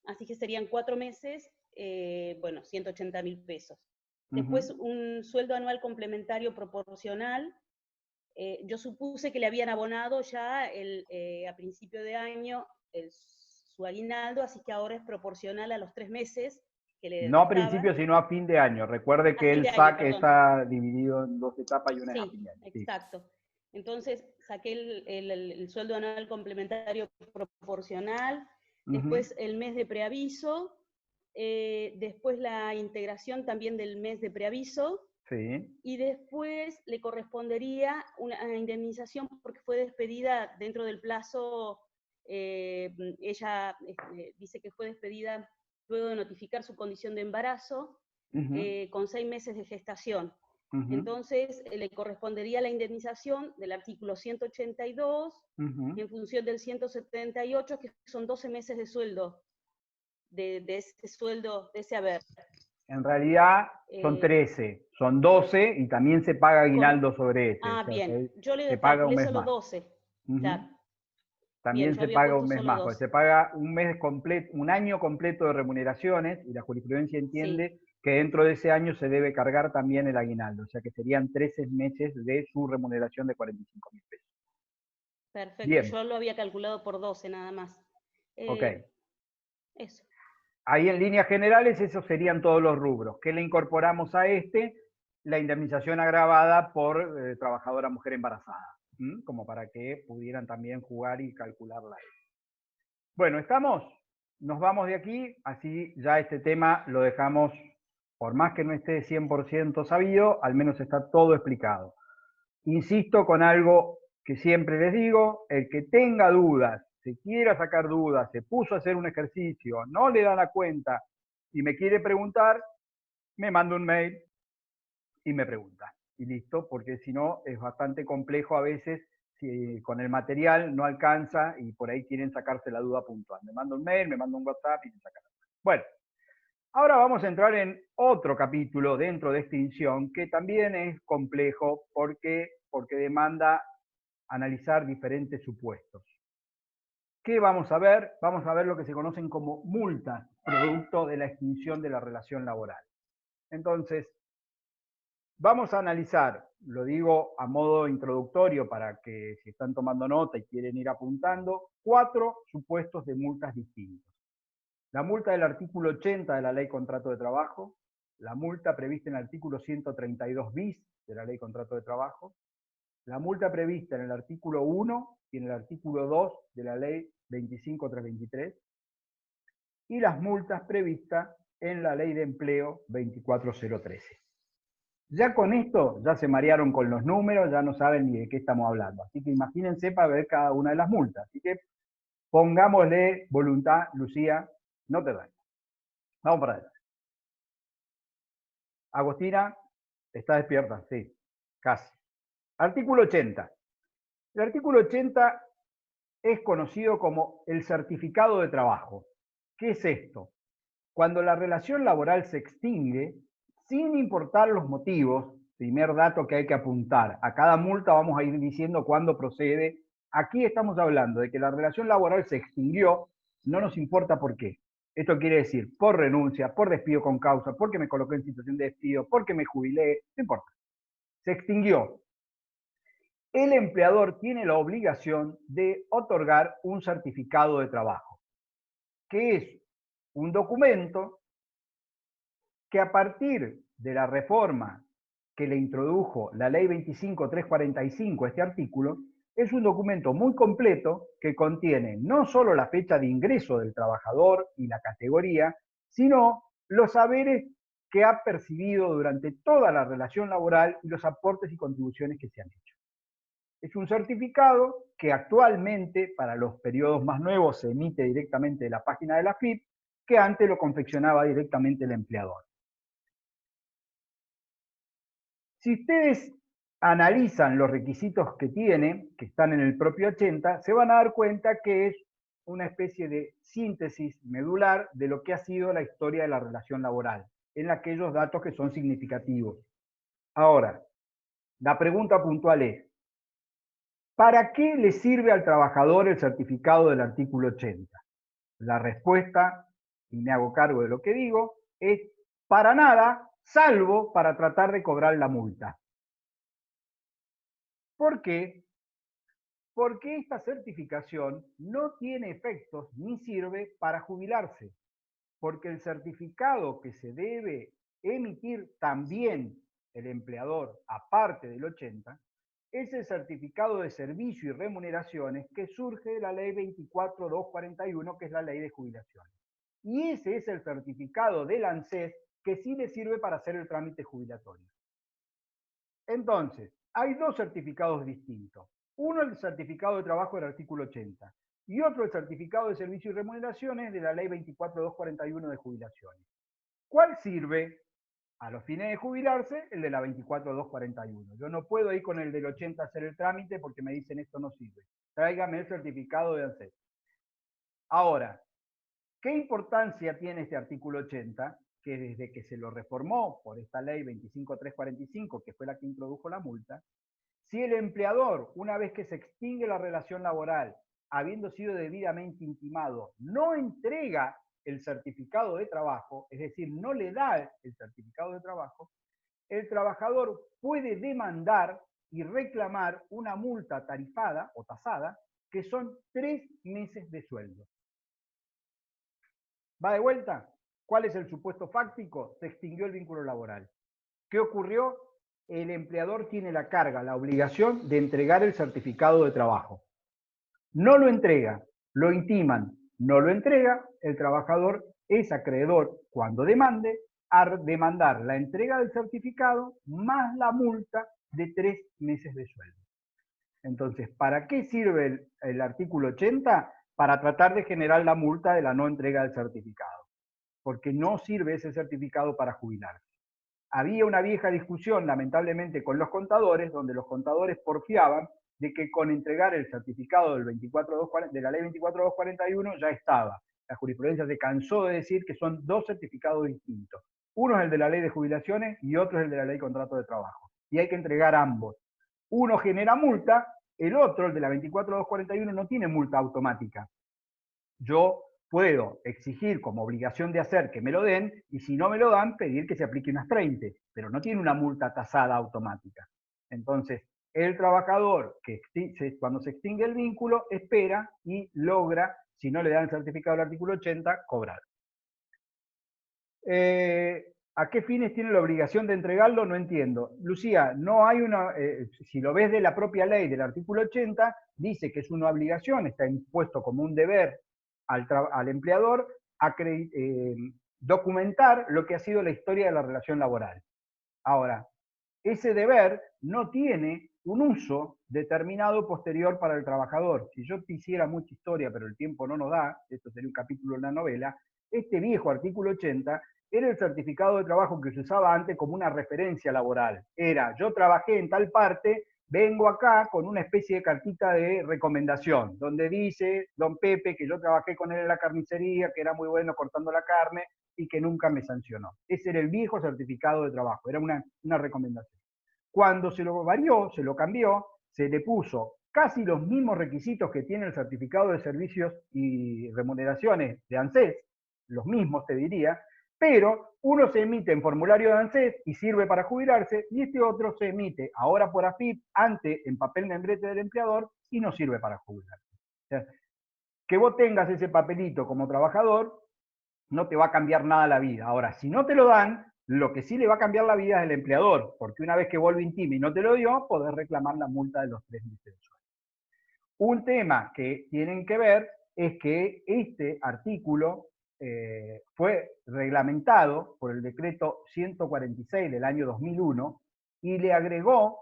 Así que serían 4 meses, bueno, 180.000 pesos. Después, un sueldo anual complementario proporcional. Yo supuse que le habían abonado ya a principio de año su aguinaldo, así que ahora es proporcional a los 3 meses que le No a restaban. principio, sino a fin de año. Recuerde que el SAC está dividido en 2 etapas y una es a fin de año. Sí, exacto. Entonces saqué el sueldo anual complementario proporcional, después el mes de preaviso, después la integración también del mes de preaviso, sí. Y después le correspondería una indemnización porque fue despedida dentro del plazo. Ella dice que fue despedida luego de notificar su condición de embarazo, con 6 meses de gestación. Entonces, le correspondería la indemnización del artículo 182 en función del 178, que son 12 meses de sueldo, de ese sueldo, de ese haber. En realidad son 13, son 12 y también se paga aguinaldo sobre ese. Ah, o sea, bien, yo le paga un calculé mes solo más. 12. Claro. También Bien, se paga un mes más, se paga un mes completo, un año completo de remuneraciones, y la jurisprudencia entiende que dentro de ese año se debe cargar también el aguinaldo, o sea que serían 13 meses de su remuneración de 45.000 pesos. Perfecto, Bien. yo lo había calculado por 12 nada más. Ok. Eso. Ahí en líneas generales esos serían todos los rubros. ¿Qué le incorporamos a este? La indemnización agravada por trabajadora mujer embarazada, como para que pudieran también jugar y calcularla. Bueno, ¿estamos? Nos vamos de aquí, así ya este tema lo dejamos, por más que no esté 100% sabido, al menos está todo explicado. Insisto con algo que siempre les digo, el que tenga dudas, se quiera sacar dudas, se puso a hacer un ejercicio, no le da la cuenta y me quiere preguntar, me manda un mail y me pregunta. Y listo, porque si no es bastante complejo a veces, si con el material no alcanza y por ahí quieren sacarse la duda puntual. Me manda un mail, me manda un WhatsApp y me sacan. Bueno, Ahora vamos a entrar en otro capítulo dentro de extinción que también es complejo porque demanda analizar diferentes supuestos. ¿Qué vamos a ver? Vamos a ver lo que se conocen como multas, producto de la extinción de la relación laboral. Entonces, vamos a analizar, lo digo a modo introductorio para que si están tomando nota y quieren ir apuntando, 4 supuestos de multas distintos. La multa del artículo 80 de la Ley Contrato de Trabajo, la multa prevista en el artículo 132 bis de la Ley Contrato de Trabajo, la multa prevista en el artículo 1 y en el artículo 2 de la Ley 25323, y las multas previstas en la Ley de Empleo 24013. Ya con esto, ya se marearon con los números, ya no saben ni de qué estamos hablando. Así que imagínense para ver cada una de las multas. Así que pongámosle voluntad, Lucía, no te dañes. Vamos para adelante. Agostina, ¿está despierta? Sí, casi. Artículo 80. El artículo 80 es conocido como el certificado de trabajo. ¿Qué es esto? Cuando la relación laboral se extingue, sin importar los motivos, primer dato que hay que apuntar, a cada multa vamos a ir diciendo cuándo procede. Aquí estamos hablando de que la relación laboral se extinguió, no nos importa por qué. Esto quiere decir por renuncia, por despido con causa, porque me coloqué en situación de despido, porque me jubilé, no importa. Se extinguió. El empleador tiene la obligación de otorgar un certificado de trabajo, que es un documento que a partir de la reforma que le introdujo la Ley 25.345, este artículo, es un documento muy completo que contiene no solo la fecha de ingreso del trabajador y la categoría, sino los saberes que ha percibido durante toda la relación laboral y los aportes y contribuciones que se han hecho. Es un certificado que actualmente, para los periodos más nuevos, se emite directamente de la página de la AFIP, que antes lo confeccionaba directamente el empleador. Si ustedes analizan los requisitos que tiene, que están en el propio 80, se van a dar cuenta que es una especie de síntesis medular de lo que ha sido la historia de la relación laboral, en aquellos datos que son significativos. Ahora, la pregunta puntual es, ¿para qué le sirve al trabajador el certificado del artículo 80? La respuesta, y me hago cargo de lo que digo, es para nada, salvo para tratar de cobrar la multa. ¿Por qué? Porque esta certificación no tiene efectos ni sirve para jubilarse, porque el certificado que se debe emitir también el empleador, aparte del 80, es el certificado de servicio y remuneraciones que surge de la Ley 24.241, que es la Ley de jubilaciones. Y ese es el certificado del ANSES que sí le sirve para hacer el trámite jubilatorio. Entonces, hay dos certificados distintos. Uno el certificado de trabajo del artículo 80 y otro el certificado de servicio y remuneraciones de la Ley 24.241 de jubilaciones. ¿Cuál sirve? A los fines de jubilarse, el de la 24.241. Yo no puedo ir con el del 80 a hacer el trámite porque me dicen esto no sirve. Tráigame el certificado de ANSES. Ahora, ¿qué importancia tiene este artículo 80? Que desde que se lo reformó por esta ley 25.345, que fue la que introdujo la multa, si el empleador, una vez que se extingue la relación laboral, habiendo sido debidamente intimado, no entrega el certificado de trabajo, es decir, no le da el certificado de trabajo, el trabajador puede demandar y reclamar una multa tarifada o tasada, que son 3 meses de sueldo. ¿Va de vuelta? ¿Cuál es el supuesto fáctico? Se extinguió el vínculo laboral. ¿Qué ocurrió? El empleador tiene la carga, la obligación de entregar el certificado de trabajo. No lo entrega, lo intiman, no lo entrega, el trabajador es acreedor, cuando demande, a demandar la entrega del certificado más la multa de 3 meses de sueldo. Entonces, ¿para qué sirve el artículo 80? Para tratar de generar la multa de la no entrega del certificado, porque no sirve ese certificado para jubilarse. Había una vieja discusión, lamentablemente, con los contadores, donde los contadores porfiaban de que con entregar el certificado del de la Ley 24.241 ya estaba. la jurisprudencia se cansó de decir que son dos certificados distintos. Uno es el de la ley de jubilaciones y otro es el de la ley de contrato de trabajo. Y hay que entregar ambos. Uno genera multa, el otro, el de la 24241, no tiene multa automática. Yo puedo exigir como obligación de hacer que me lo den, y si no me lo dan, pedir que se aplique unas 30, pero no tiene una multa tasada automática. Entonces, el trabajador, cuando se extingue el vínculo, espera y logra, si no le dan el certificado del artículo 80, cobrar. ¿A qué fines tiene la obligación de entregarlo? No entiendo. Lucía, no hay una, si lo ves de la propia ley del artículo 80, dice que es una obligación, está impuesto como un deber al empleador documentar lo que ha sido la historia de la relación laboral. Ahora, ese deber no tiene un uso determinado posterior para el trabajador. Si yo quisiera mucha historia, pero el tiempo no nos da, esto sería un capítulo en la novela, este viejo artículo 80 era el certificado de trabajo que se usaba antes como una referencia laboral. Era, yo trabajé en tal parte, vengo acá con una especie de cartita de recomendación, donde dice don Pepe que yo trabajé con él en la carnicería, que era muy bueno cortando la carne y que nunca me sancionó. Ese era el viejo certificado de trabajo, era una recomendación. Cuando se lo varió, se lo cambió, se le puso casi los mismos requisitos que tiene el certificado de servicios y remuneraciones de ANSES, los mismos te diría, pero uno se emite en formulario de ANSES y sirve para jubilarse, y este otro se emite ahora por AFIP, antes en papel membrete del empleador, y no sirve para jubilarse. O sea, que vos tengas ese papelito como trabajador, no te va a cambiar nada la vida. Ahora, si no te lo dan, lo que sí le va a cambiar la vida es el empleador, porque una vez que vuelve intime y no te lo dio, podés reclamar la multa de los 3 meses de sueldo. Un tema que tienen que ver es que este artículo fue reglamentado por el decreto 146 del año 2001 y le agregó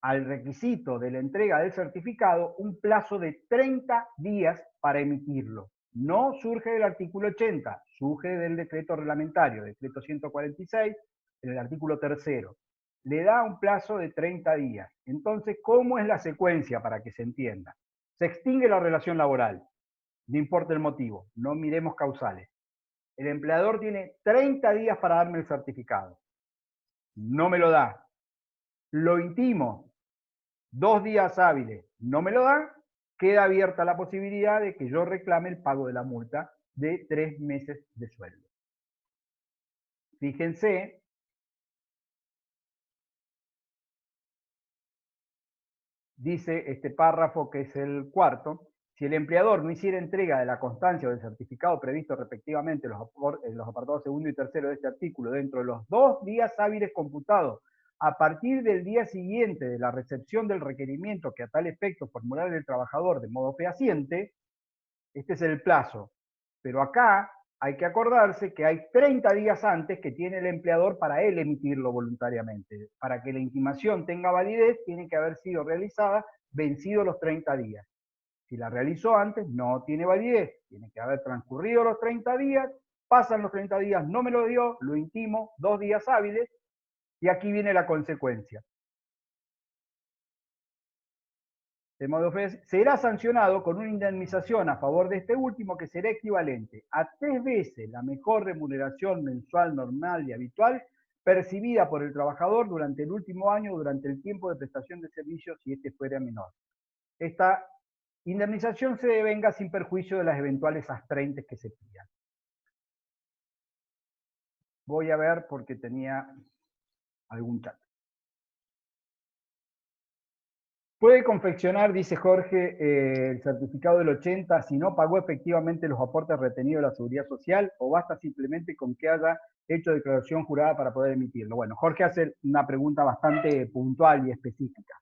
al requisito de la entrega del certificado un plazo de 30 días para emitirlo. No surge del artículo 80, surge del decreto reglamentario, decreto 146, en el artículo 3. Le da un plazo de 30 días. Entonces, ¿cómo es la secuencia para que se entienda? Se extingue la relación laboral, no importa el motivo, no miremos causales. El empleador tiene 30 días para darme el certificado. No me lo da. Lo intimo, 2 días hábiles, no me lo da, queda abierta la posibilidad de que yo reclame el pago de la multa de 3 meses de sueldo. Fíjense dice este párrafo, que es el cuarto: si el empleador no hiciera entrega de la constancia o del certificado previsto respectivamente en los apartados segundo y tercero de este artículo dentro de los 2 días hábiles computados a partir del día siguiente de la recepción del requerimiento que a tal efecto formular el trabajador de modo fehaciente, este es el plazo. Pero acá hay que acordarse que hay 30 días antes que tiene el empleador para él emitirlo voluntariamente. Para que la intimación tenga validez, tiene que haber sido realizada vencidos los 30 días. Si la realizó antes, no tiene validez. Tiene que haber transcurrido los 30 días, pasan los 30 días, no me lo dio, lo intimo, 2 días hábiles, y aquí viene la consecuencia. De modo que será sancionado con una indemnización a favor de este último que será equivalente a 3 veces la mejor remuneración mensual normal y habitual percibida por el trabajador durante el último año durante el tiempo de prestación de servicios si este fuera menor. Esta indemnización se devenga sin perjuicio de las eventuales astreintes que se pidan. Voy a ver porque tenía algún chat. Puede confeccionar, dice Jorge, el certificado del 80 si no pagó efectivamente los aportes retenidos de la Seguridad Social, o basta simplemente con que haya hecho declaración jurada para poder emitirlo. Bueno, Jorge hace una pregunta bastante puntual y específica.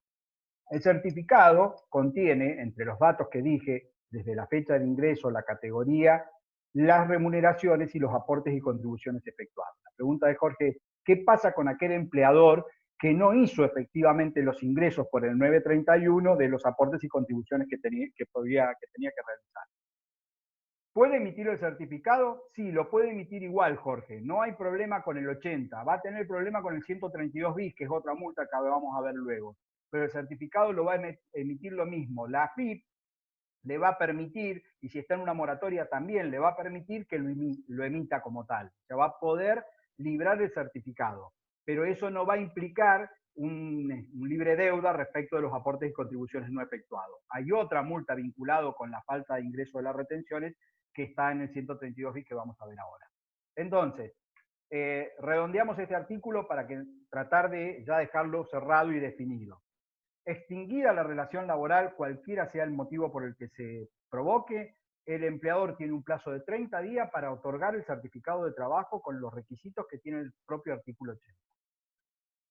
El certificado contiene, entre los datos que dije, desde la fecha de ingreso, la categoría, las remuneraciones y los aportes y contribuciones efectuadas. La pregunta de Jorge es, ¿qué pasa con aquel empleador que no hizo efectivamente los ingresos por el 931 de los aportes y contribuciones que tenía que realizar? ¿Puede emitir el certificado? Sí, lo puede emitir igual, Jorge. No hay problema con el 80. Va a tener problema con el 132 bis, que es otra multa que vamos a ver luego. Pero el certificado lo va a emitir lo mismo. La AFIP, le va a permitir, y si está en una moratoria también le va a permitir que lo emita como tal. Se va a poder librar el certificado, pero eso no va a implicar un libre deuda respecto de los aportes y contribuciones no efectuados. Hay otra multa vinculada con la falta de ingreso de las retenciones que está en el 132 bis que vamos a ver ahora. Entonces, redondeamos este artículo para tratar de ya dejarlo cerrado y definido. Extinguida la relación laboral, cualquiera sea el motivo por el que se provoque, el empleador tiene un plazo de 30 días para otorgar el certificado de trabajo con los requisitos que tiene el propio artículo 80.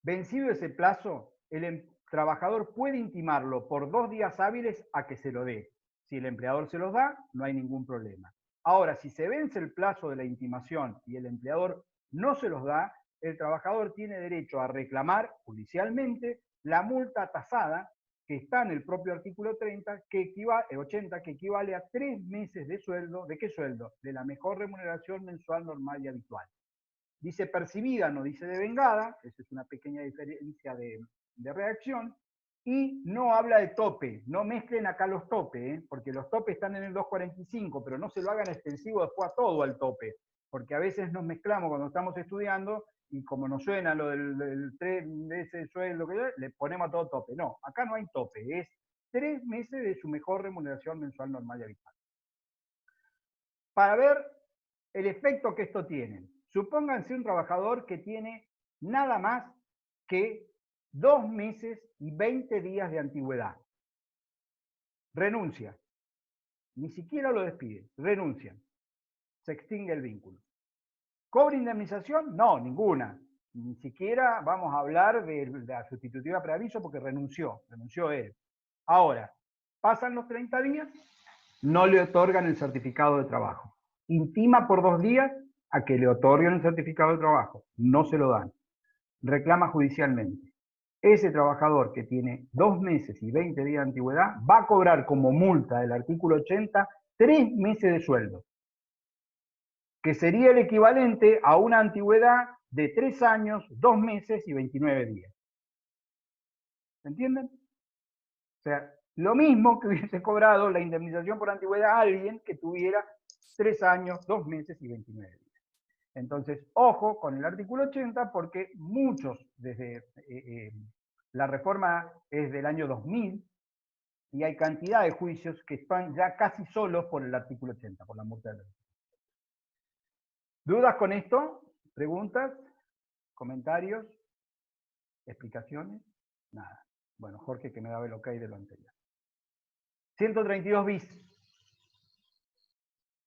Vencido ese plazo, el trabajador puede intimarlo por 2 días hábiles a que se lo dé. Si el empleador se los da, no hay ningún problema. Ahora, si se vence el plazo de la intimación y el empleador no se los da, el trabajador tiene derecho a reclamar judicialmente la multa tasada que está en el propio artículo 80, que equivale a 3 meses de sueldo. ¿De qué sueldo? De la mejor remuneración mensual normal y habitual. Dice percibida, no dice devengada, esa es una pequeña diferencia de redacción, y no habla de tope, no mezclen acá los topes, porque los topes están en el 245, pero no se lo hagan extensivo después a todo al tope, porque a veces nos mezclamos cuando estamos estudiando, y como nos suena lo del 3 meses de sueldo, le ponemos a todo tope. No, acá no hay tope, es 3 meses de su mejor remuneración mensual normal y habitual. Para ver el efecto que esto tiene, supónganse un trabajador que tiene nada más que 2 meses y 20 días de antigüedad. Renuncia. Ni siquiera lo despide, renuncian. Se extingue el vínculo. ¿Cobra indemnización? No, ninguna. Ni siquiera vamos a hablar de la sustitutiva preaviso porque renunció él. Ahora, pasan los 30 días, no le otorgan el certificado de trabajo. Intima por 2 días a que le otorguen el certificado de trabajo. No se lo dan. Reclama judicialmente. Ese trabajador que tiene 2 meses y 20 días de antigüedad va a cobrar como multa del artículo 80 3 meses de sueldo, que sería el equivalente a una antigüedad de 3 años, 2 meses y 29 días. ¿Se entienden? O sea, lo mismo que hubiese cobrado la indemnización por antigüedad a alguien que tuviera 3 años, 2 meses y 29 días. Entonces, ojo con el artículo 80 porque muchos, desde la reforma es del año 2000, y hay cantidad de juicios que están ya casi solos por el artículo 80, por la multa de la ley. ¿Dudas con esto? ¿Preguntas? ¿Comentarios? ¿Explicaciones? Nada. Bueno, Jorge que me daba el ok de lo anterior. 132 bis.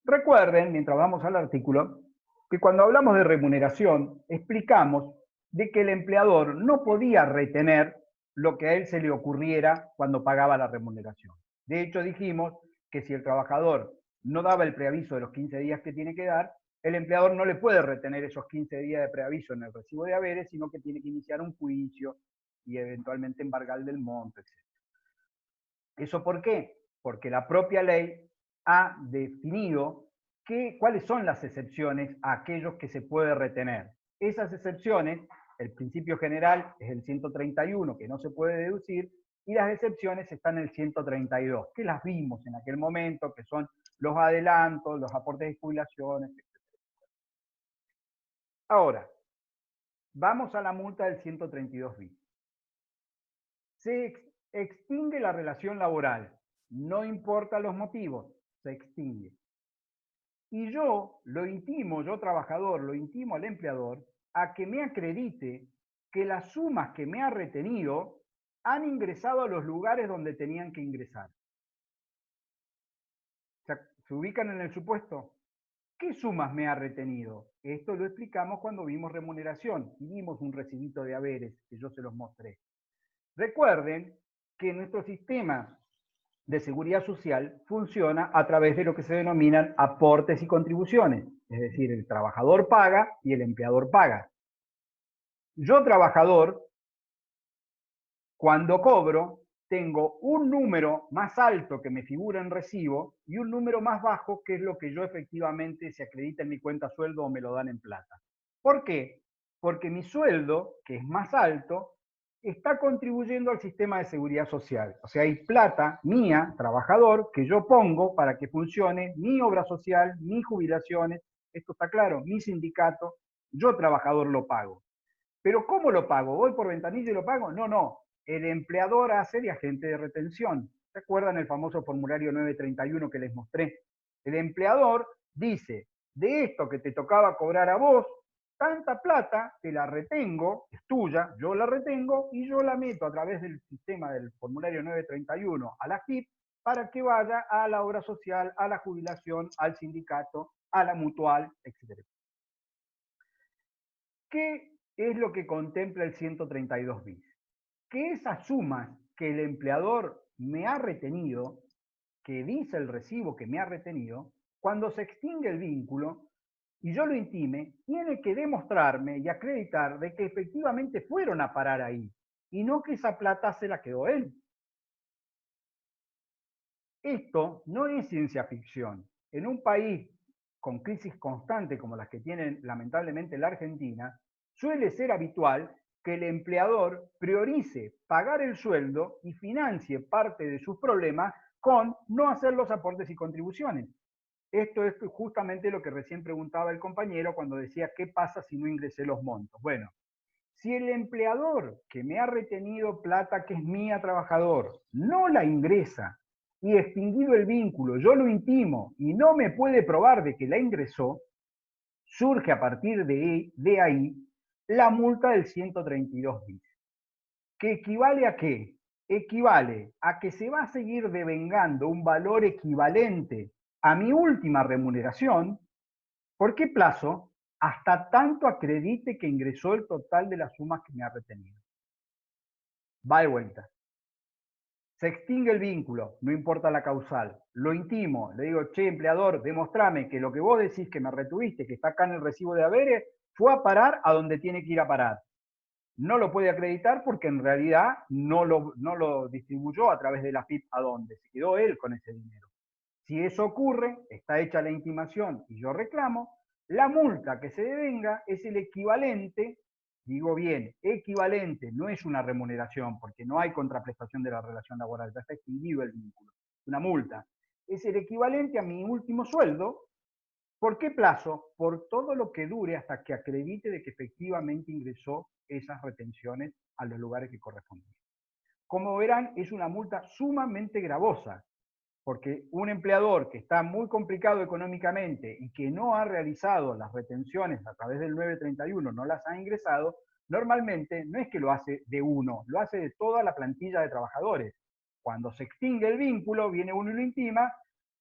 Recuerden, mientras vamos al artículo, que cuando hablamos de remuneración, explicamos de que el empleador no podía retener lo que a él se le ocurriera cuando pagaba la remuneración. De hecho, dijimos que si el trabajador no daba el preaviso de los 15 días que tiene que dar, el empleador no le puede retener esos 15 días de preaviso en el recibo de haberes, sino que tiene que iniciar un juicio y eventualmente embargar del monto, etc. ¿Eso por qué? Porque la propia ley ha definido cuáles son las excepciones a aquellos que se puede retener. Esas excepciones, el principio general es el 131, que no se puede deducir, y las excepciones están en el 132, que las vimos en aquel momento, que son los adelantos, los aportes de jubilaciones, etc. Ahora, vamos a la multa del 132 bis. Se extingue la relación laboral, no importa los motivos, se extingue. Y yo trabajador, lo intimo al empleador a que me acredite que las sumas que me ha retenido han ingresado a los lugares donde tenían que ingresar. ¿Se ubican en el supuesto? ¿Qué sumas me ha retenido? Esto lo explicamos cuando vimos remuneración y vimos un recibito de haberes que yo se los mostré. Recuerden que nuestro sistema de seguridad social funciona a través de lo que se denominan aportes y contribuciones. Es decir, el trabajador paga y el empleador paga. Yo, trabajador, cuando cobro, tengo un número más alto que me figura en recibo y un número más bajo que es lo que yo efectivamente se acredita en mi cuenta sueldo o me lo dan en plata. ¿Por qué? Porque mi sueldo, que es más alto, está contribuyendo al sistema de seguridad social. O sea, hay plata mía, trabajador, que yo pongo para que funcione mi obra social, mis jubilaciones, esto está claro, mi sindicato, yo trabajador lo pago. Pero ¿cómo lo pago? ¿Voy por ventanilla y lo pago? No, no. El empleador hace de agente de retención. ¿Se acuerdan el famoso formulario 931 que les mostré? El empleador dice, de esto que te tocaba cobrar a vos, tanta plata te la retengo, es tuya, yo la retengo y yo la meto a través del sistema del formulario 931 a la AFIP para que vaya a la obra social, a la jubilación, al sindicato, a la mutual, etc. ¿Qué es lo que contempla el 132 bis? Que esas sumas que el empleador me ha retenido, que dice el recibo que me ha retenido, cuando se extingue el vínculo y yo lo intime, tiene que demostrarme y acreditar de que efectivamente fueron a parar ahí y no que esa plata se la quedó él. Esto no es ciencia ficción. En un país con crisis constante como las que tiene lamentablemente la Argentina, suele ser habitual que el empleador priorice pagar el sueldo y financie parte de sus problemas con no hacer los aportes y contribuciones. Esto es justamente lo que recién preguntaba el compañero cuando decía qué pasa si no ingresé los montos. Bueno, si el empleador que me ha retenido plata que es mía trabajador no la ingresa y extinguido el vínculo, yo lo intimo y no me puede probar de que la ingresó, surge a partir de ahí la multa del 132 bis. ¿Que equivale a qué? Equivale a que se va a seguir devengando un valor equivalente a mi última remuneración. ¿Por qué plazo? Hasta tanto acredite que ingresó el total de las sumas que me ha retenido. Va de vuelta. Se extingue el vínculo, no importa la causal. Lo intimo, le digo, che, empleador, demostrame que lo que vos decís que me retuviste, que está acá en el recibo de haberes, fue a parar a donde tiene que ir a parar. No lo puede acreditar porque en realidad no lo distribuyó a través de la FIP a donde, se quedó él con ese dinero. Si eso ocurre, está hecha la intimación y yo reclamo, la multa que se devenga es el equivalente, digo bien, equivalente, no es una remuneración, porque no hay contraprestación de la relación laboral, ya está extinguido el vínculo, una multa. Es el equivalente a mi último sueldo. ¿Por qué plazo? Por todo lo que dure hasta que acredite de que efectivamente ingresó esas retenciones a los lugares que corresponden. Como verán, es una multa sumamente gravosa, porque un empleador que está muy complicado económicamente y que no ha realizado las retenciones a través del 931, no las ha ingresado, normalmente no es que lo hace de uno, lo hace de toda la plantilla de trabajadores. Cuando se extingue el vínculo, viene uno y lo intima.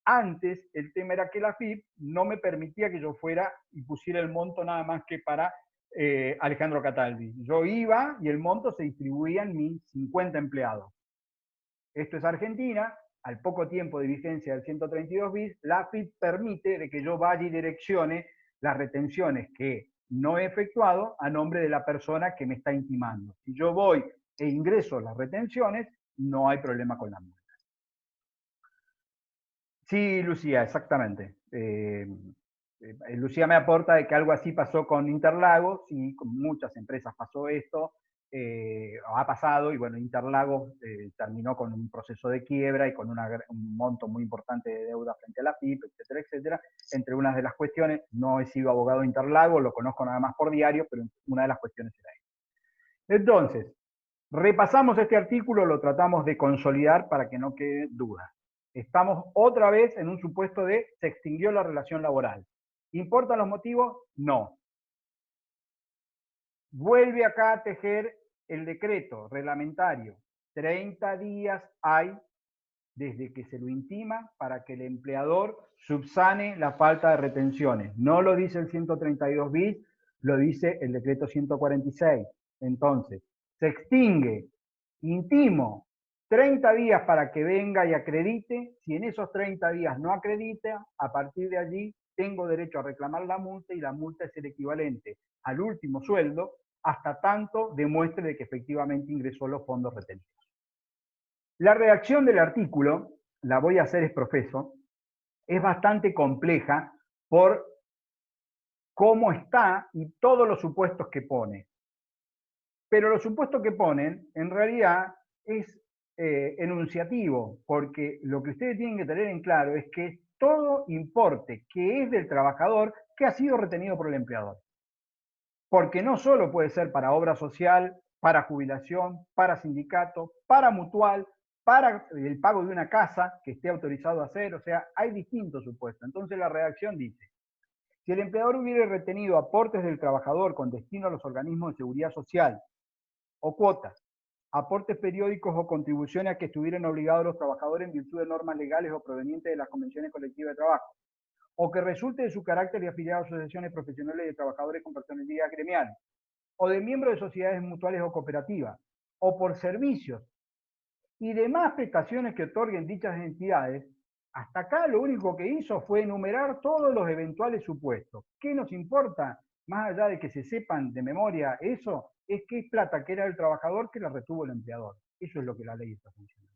Antes el tema era que la FIP no me permitía que yo fuera y pusiera el monto nada más que para Alejandro Cataldi. Yo iba y el monto se distribuía en mis 50 empleados. Esto es Argentina. Al poco tiempo de vigencia del 132 bis, la AFIP permite de que yo vaya y direccione las retenciones que no he efectuado a nombre de la persona que me está intimando. Si yo voy e ingreso las retenciones, no hay problema con la multa. Sí, Lucía, exactamente. Lucía me aporta de que algo así pasó con Interlagos, y con muchas empresas pasó esto, ha pasado, y bueno, Interlagos terminó con un proceso de quiebra y con un monto muy importante de deuda frente a la FIP, etcétera, etcétera. Entre unas de las cuestiones, no he sido abogado de Interlagos, lo conozco nada más por diario, pero una de las cuestiones era esta. Entonces, repasamos este artículo, lo tratamos de consolidar para que no quede duda. Estamos otra vez en un supuesto de se extinguió la relación laboral. ¿Importan los motivos? No. Vuelve acá a tejer el decreto reglamentario. 30 días hay desde que se lo intima para que el empleador subsane la falta de retenciones. No lo dice el 132 bis, lo dice el decreto 146. Entonces, se extingue, intimo, 30 días para que venga y acredite. Si en esos 30 días no acredita, a partir de allí tengo derecho a reclamar la multa, y la multa es el equivalente al último sueldo hasta tanto demuestre de que efectivamente ingresó los fondos retenidos. La redacción del artículo, la voy a hacer exprofeso, es bastante compleja por cómo está y todos los supuestos que pone. Pero los supuestos que ponen, en realidad, es enunciativo, porque lo que ustedes tienen que tener en claro es que todo importe que es del trabajador que ha sido retenido por el empleador. Porque no solo puede ser para obra social, para jubilación, para sindicato, para mutual, para el pago de una casa que esté autorizado a hacer, o sea, hay distintos supuestos. Entonces la redacción dice, si el empleador hubiera retenido aportes del trabajador con destino a los organismos de seguridad social o cuotas, aportes periódicos o contribuciones a que estuvieran obligados los trabajadores en virtud de normas legales o provenientes de las convenciones colectivas de trabajo, o que resulte de su carácter de afiliado a asociaciones profesionales de trabajadores con personalidad gremial, o de miembros de sociedades mutuales o cooperativas, o por servicios y demás prestaciones que otorguen dichas entidades, hasta acá lo único que hizo fue enumerar todos los eventuales supuestos. ¿Qué nos importa? Más allá de que se sepan de memoria eso, es que es plata que era el trabajador que la retuvo el empleador. Eso es lo que la ley está funcionando.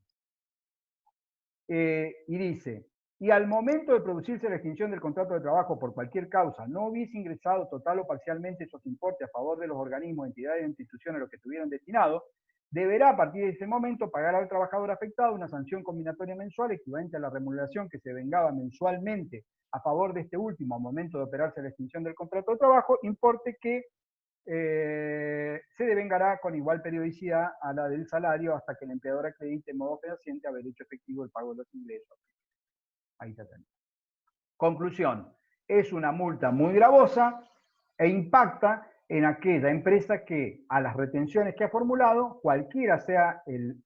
Y dice, y al momento de producirse la extinción del contrato de trabajo por cualquier causa, no hubiese ingresado total o parcialmente esos importes a favor de los organismos, entidades e instituciones a los que estuvieron destinados, deberá a partir de ese momento pagar al trabajador afectado una sanción combinatoria mensual equivalente a la remuneración que se vengaba mensualmente a favor de este último al momento de operarse la extinción del contrato de trabajo, importe que se devengará con igual periodicidad a la del salario hasta que el empleador acredite en modo fehaciente haber hecho efectivo el pago de los ingresos. Ahí está. Conclusión, es una multa muy gravosa e impacta en aquella empresa que a las retenciones que ha formulado, cualquiera sea el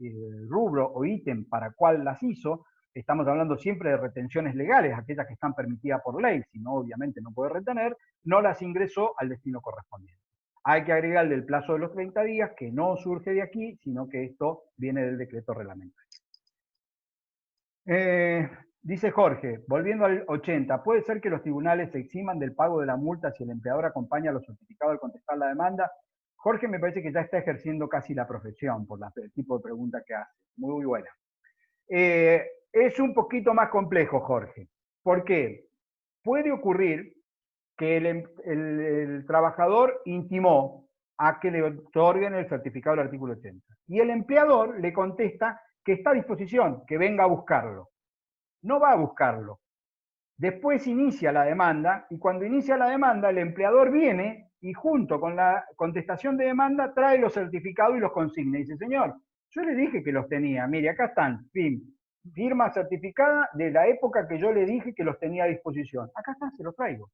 rubro o ítem para cual las hizo, estamos hablando siempre de retenciones legales, aquellas que están permitidas por ley, si no obviamente no puede retener, no las ingresó al destino correspondiente. Hay que agregarle el plazo de los 30 días, que no surge de aquí, sino que esto viene del decreto reglamentario. Dice Jorge, volviendo al 80, ¿puede ser que los tribunales se eximan del pago de la multa si el empleador acompaña a los certificados al contestar la demanda? Jorge me parece que ya está ejerciendo casi la profesión por el tipo de pregunta que hace. Muy buena. Es un poquito más complejo, Jorge. ¿Por qué? Puede ocurrir que el trabajador intimó a que le otorguen el certificado del artículo 80. Y el empleador le contesta que está a disposición, que venga a buscarlo. No va a buscarlo. Después inicia la demanda, y cuando inicia la demanda, el empleador viene y junto con la contestación de demanda trae los certificados y los consigna. Y dice, señor, yo le dije que los tenía, mire, acá están, firma certificada de la época que yo le dije que los tenía a disposición. Acá están, se los traigo.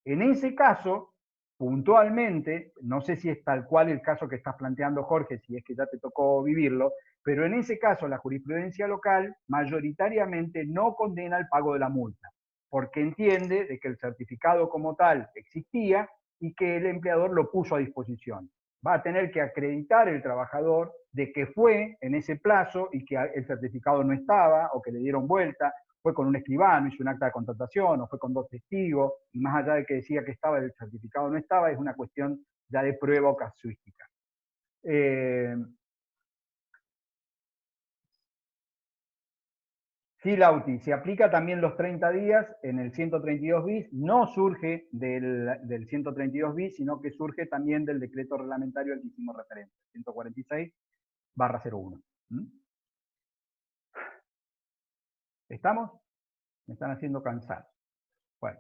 En ese caso, puntualmente, no sé si es tal cual el caso que estás planteando, Jorge, si es que ya te tocó vivirlo, pero en ese caso la jurisprudencia local mayoritariamente no condena el pago de la multa, porque entiende de que el certificado como tal existía y que el empleador lo puso a disposición. Va a tener que acreditar el trabajador de que fue en ese plazo y que el certificado no estaba o que le dieron vuelta, fue con un escribano, hizo un acta de contratación, o fue con 2 testigos, y más allá de que decía que estaba, el certificado no estaba, es una cuestión ya de prueba o casuística. Sí, Lauti, se aplica también los 30 días en el 132 bis, no surge del 132 bis, sino que surge también del decreto reglamentario al que hicimos referencia, 146/01. ¿Estamos? Me están haciendo cansar. Bueno.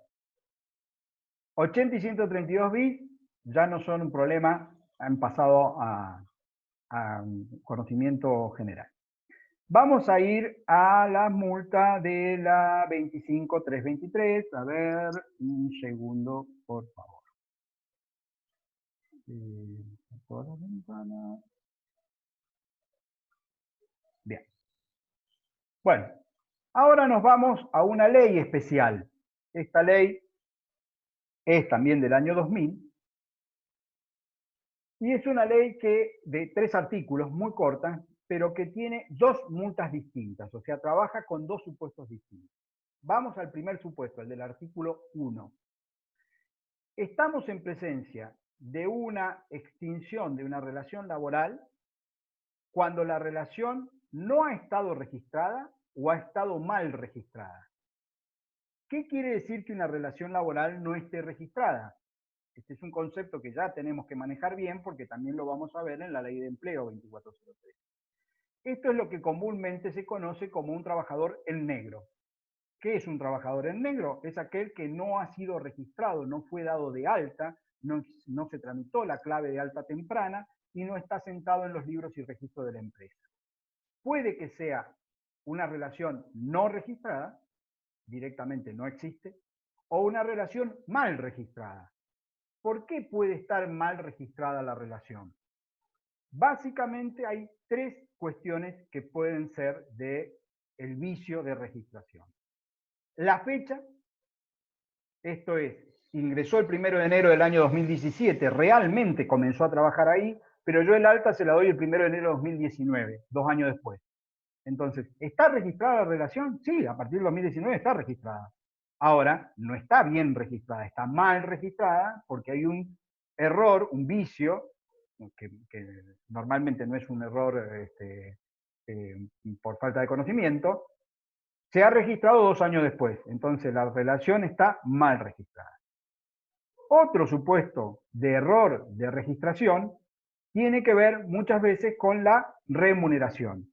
80 y 132 bis ya no son un problema, han pasado a conocimiento general. Vamos a ir a la multa de la 25.323. A ver, un segundo, por favor. Bien. Bueno, ahora nos vamos a una ley especial. Esta ley es también del año 2000. Y es una ley que de 3 artículos, muy corta, pero que tiene 2 multas distintas, o sea, trabaja con 2 supuestos distintos. Vamos al primer supuesto, el del artículo 1. Estamos en presencia de una extinción de una relación laboral cuando la relación no ha estado registrada o ha estado mal registrada. ¿Qué quiere decir que una relación laboral no esté registrada? Este es un concepto que ya tenemos que manejar bien porque también lo vamos a ver en la Ley de Empleo 2403. Esto es lo que comúnmente se conoce como un trabajador en negro. ¿Qué es un trabajador en negro? Es aquel que no ha sido registrado, no fue dado de alta, no se tramitó la clave de alta temprana y no está sentado en los libros y registros de la empresa. Puede que sea una relación no registrada, directamente no existe, o una relación mal registrada. ¿Por qué puede estar mal registrada la relación? Básicamente hay tres cuestiones que pueden ser del vicio de registración. La fecha, esto es, ingresó el 1 de enero del año 2017, realmente comenzó a trabajar ahí, pero yo el alta se la doy el 1 de enero de 2019, 2 años después. Entonces, ¿está registrada la relación? Sí, a partir del 2019 está registrada. Ahora, no está bien registrada, está mal registrada porque hay un error, un vicio, que normalmente no es un error por falta de conocimiento, se ha registrado 2 años después. Entonces, la relación está mal registrada. Otro supuesto de error de registración tiene que ver muchas veces con la remuneración.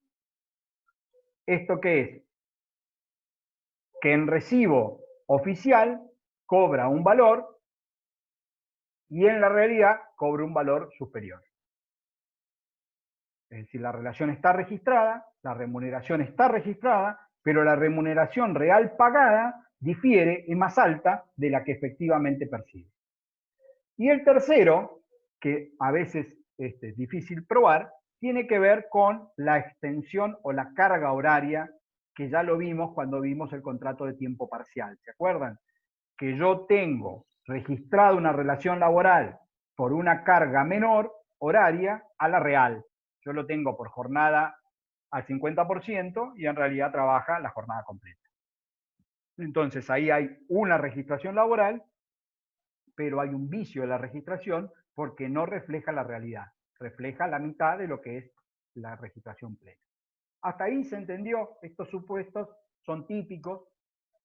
¿Esto qué es? Que en recibo oficial cobra un valor y en la realidad cobra un valor superior. Es decir, la relación está registrada, la remuneración está registrada, pero la remuneración real pagada difiere, es más alta de la que efectivamente percibe. Y el tercero, que a veces es difícil probar, tiene que ver con la extensión o la carga horaria, que ya lo vimos cuando vimos el contrato de tiempo parcial. ¿Se acuerdan? Que yo tengo registrada una relación laboral por una carga menor horaria a la real. Yo lo tengo por jornada al 50% y en realidad trabaja la jornada completa. Entonces ahí hay una registración laboral, pero hay un vicio de la registración porque no refleja la realidad, refleja la mitad de lo que es la registración plena. Hasta ahí se entendió, estos supuestos son típicos.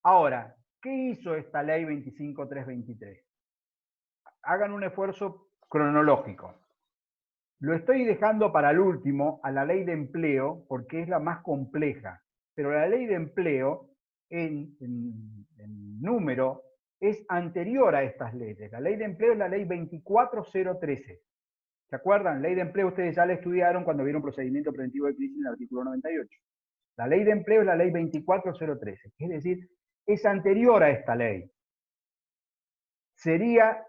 Ahora, ¿qué hizo esta ley 25323? Hagan un esfuerzo cronológico. Lo estoy dejando para el último, a la ley de empleo, porque es la más compleja. Pero la ley de empleo, en número, es anterior a estas leyes. La ley de empleo es la ley 24013. ¿Se acuerdan? Ley de empleo ustedes ya la estudiaron cuando vieron procedimiento preventivo de crisis en el artículo 98. La ley de empleo es la ley 24013. Es decir, es anterior a esta ley. Sería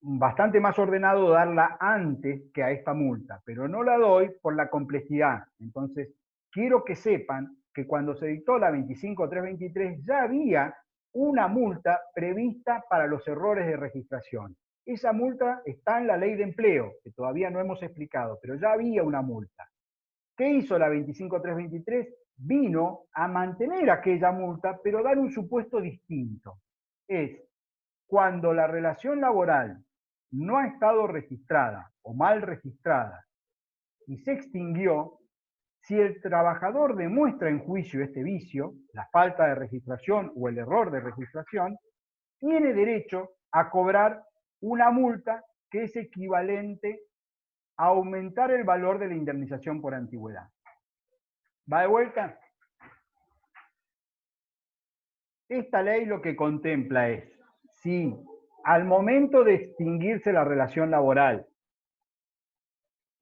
bastante más ordenado darla antes que a esta multa, pero no la doy por la complejidad. Entonces, quiero que sepan que cuando se dictó la 25323 ya había una multa prevista para los errores de registración. Esa multa está en la ley de empleo, que todavía no hemos explicado, pero ya había una multa. ¿Qué hizo la 25323? Vino a mantener aquella multa, pero dar un supuesto distinto. Es cuando la relación laboral no ha estado registrada o mal registrada y se extinguió, si el trabajador demuestra en juicio este vicio, la falta de registración o el error de registración, tiene derecho a cobrar una multa que es equivalente a aumentar el valor de la indemnización por antigüedad. ¿Va de vuelta? Esta ley lo que contempla es, si al momento de extinguirse la relación laboral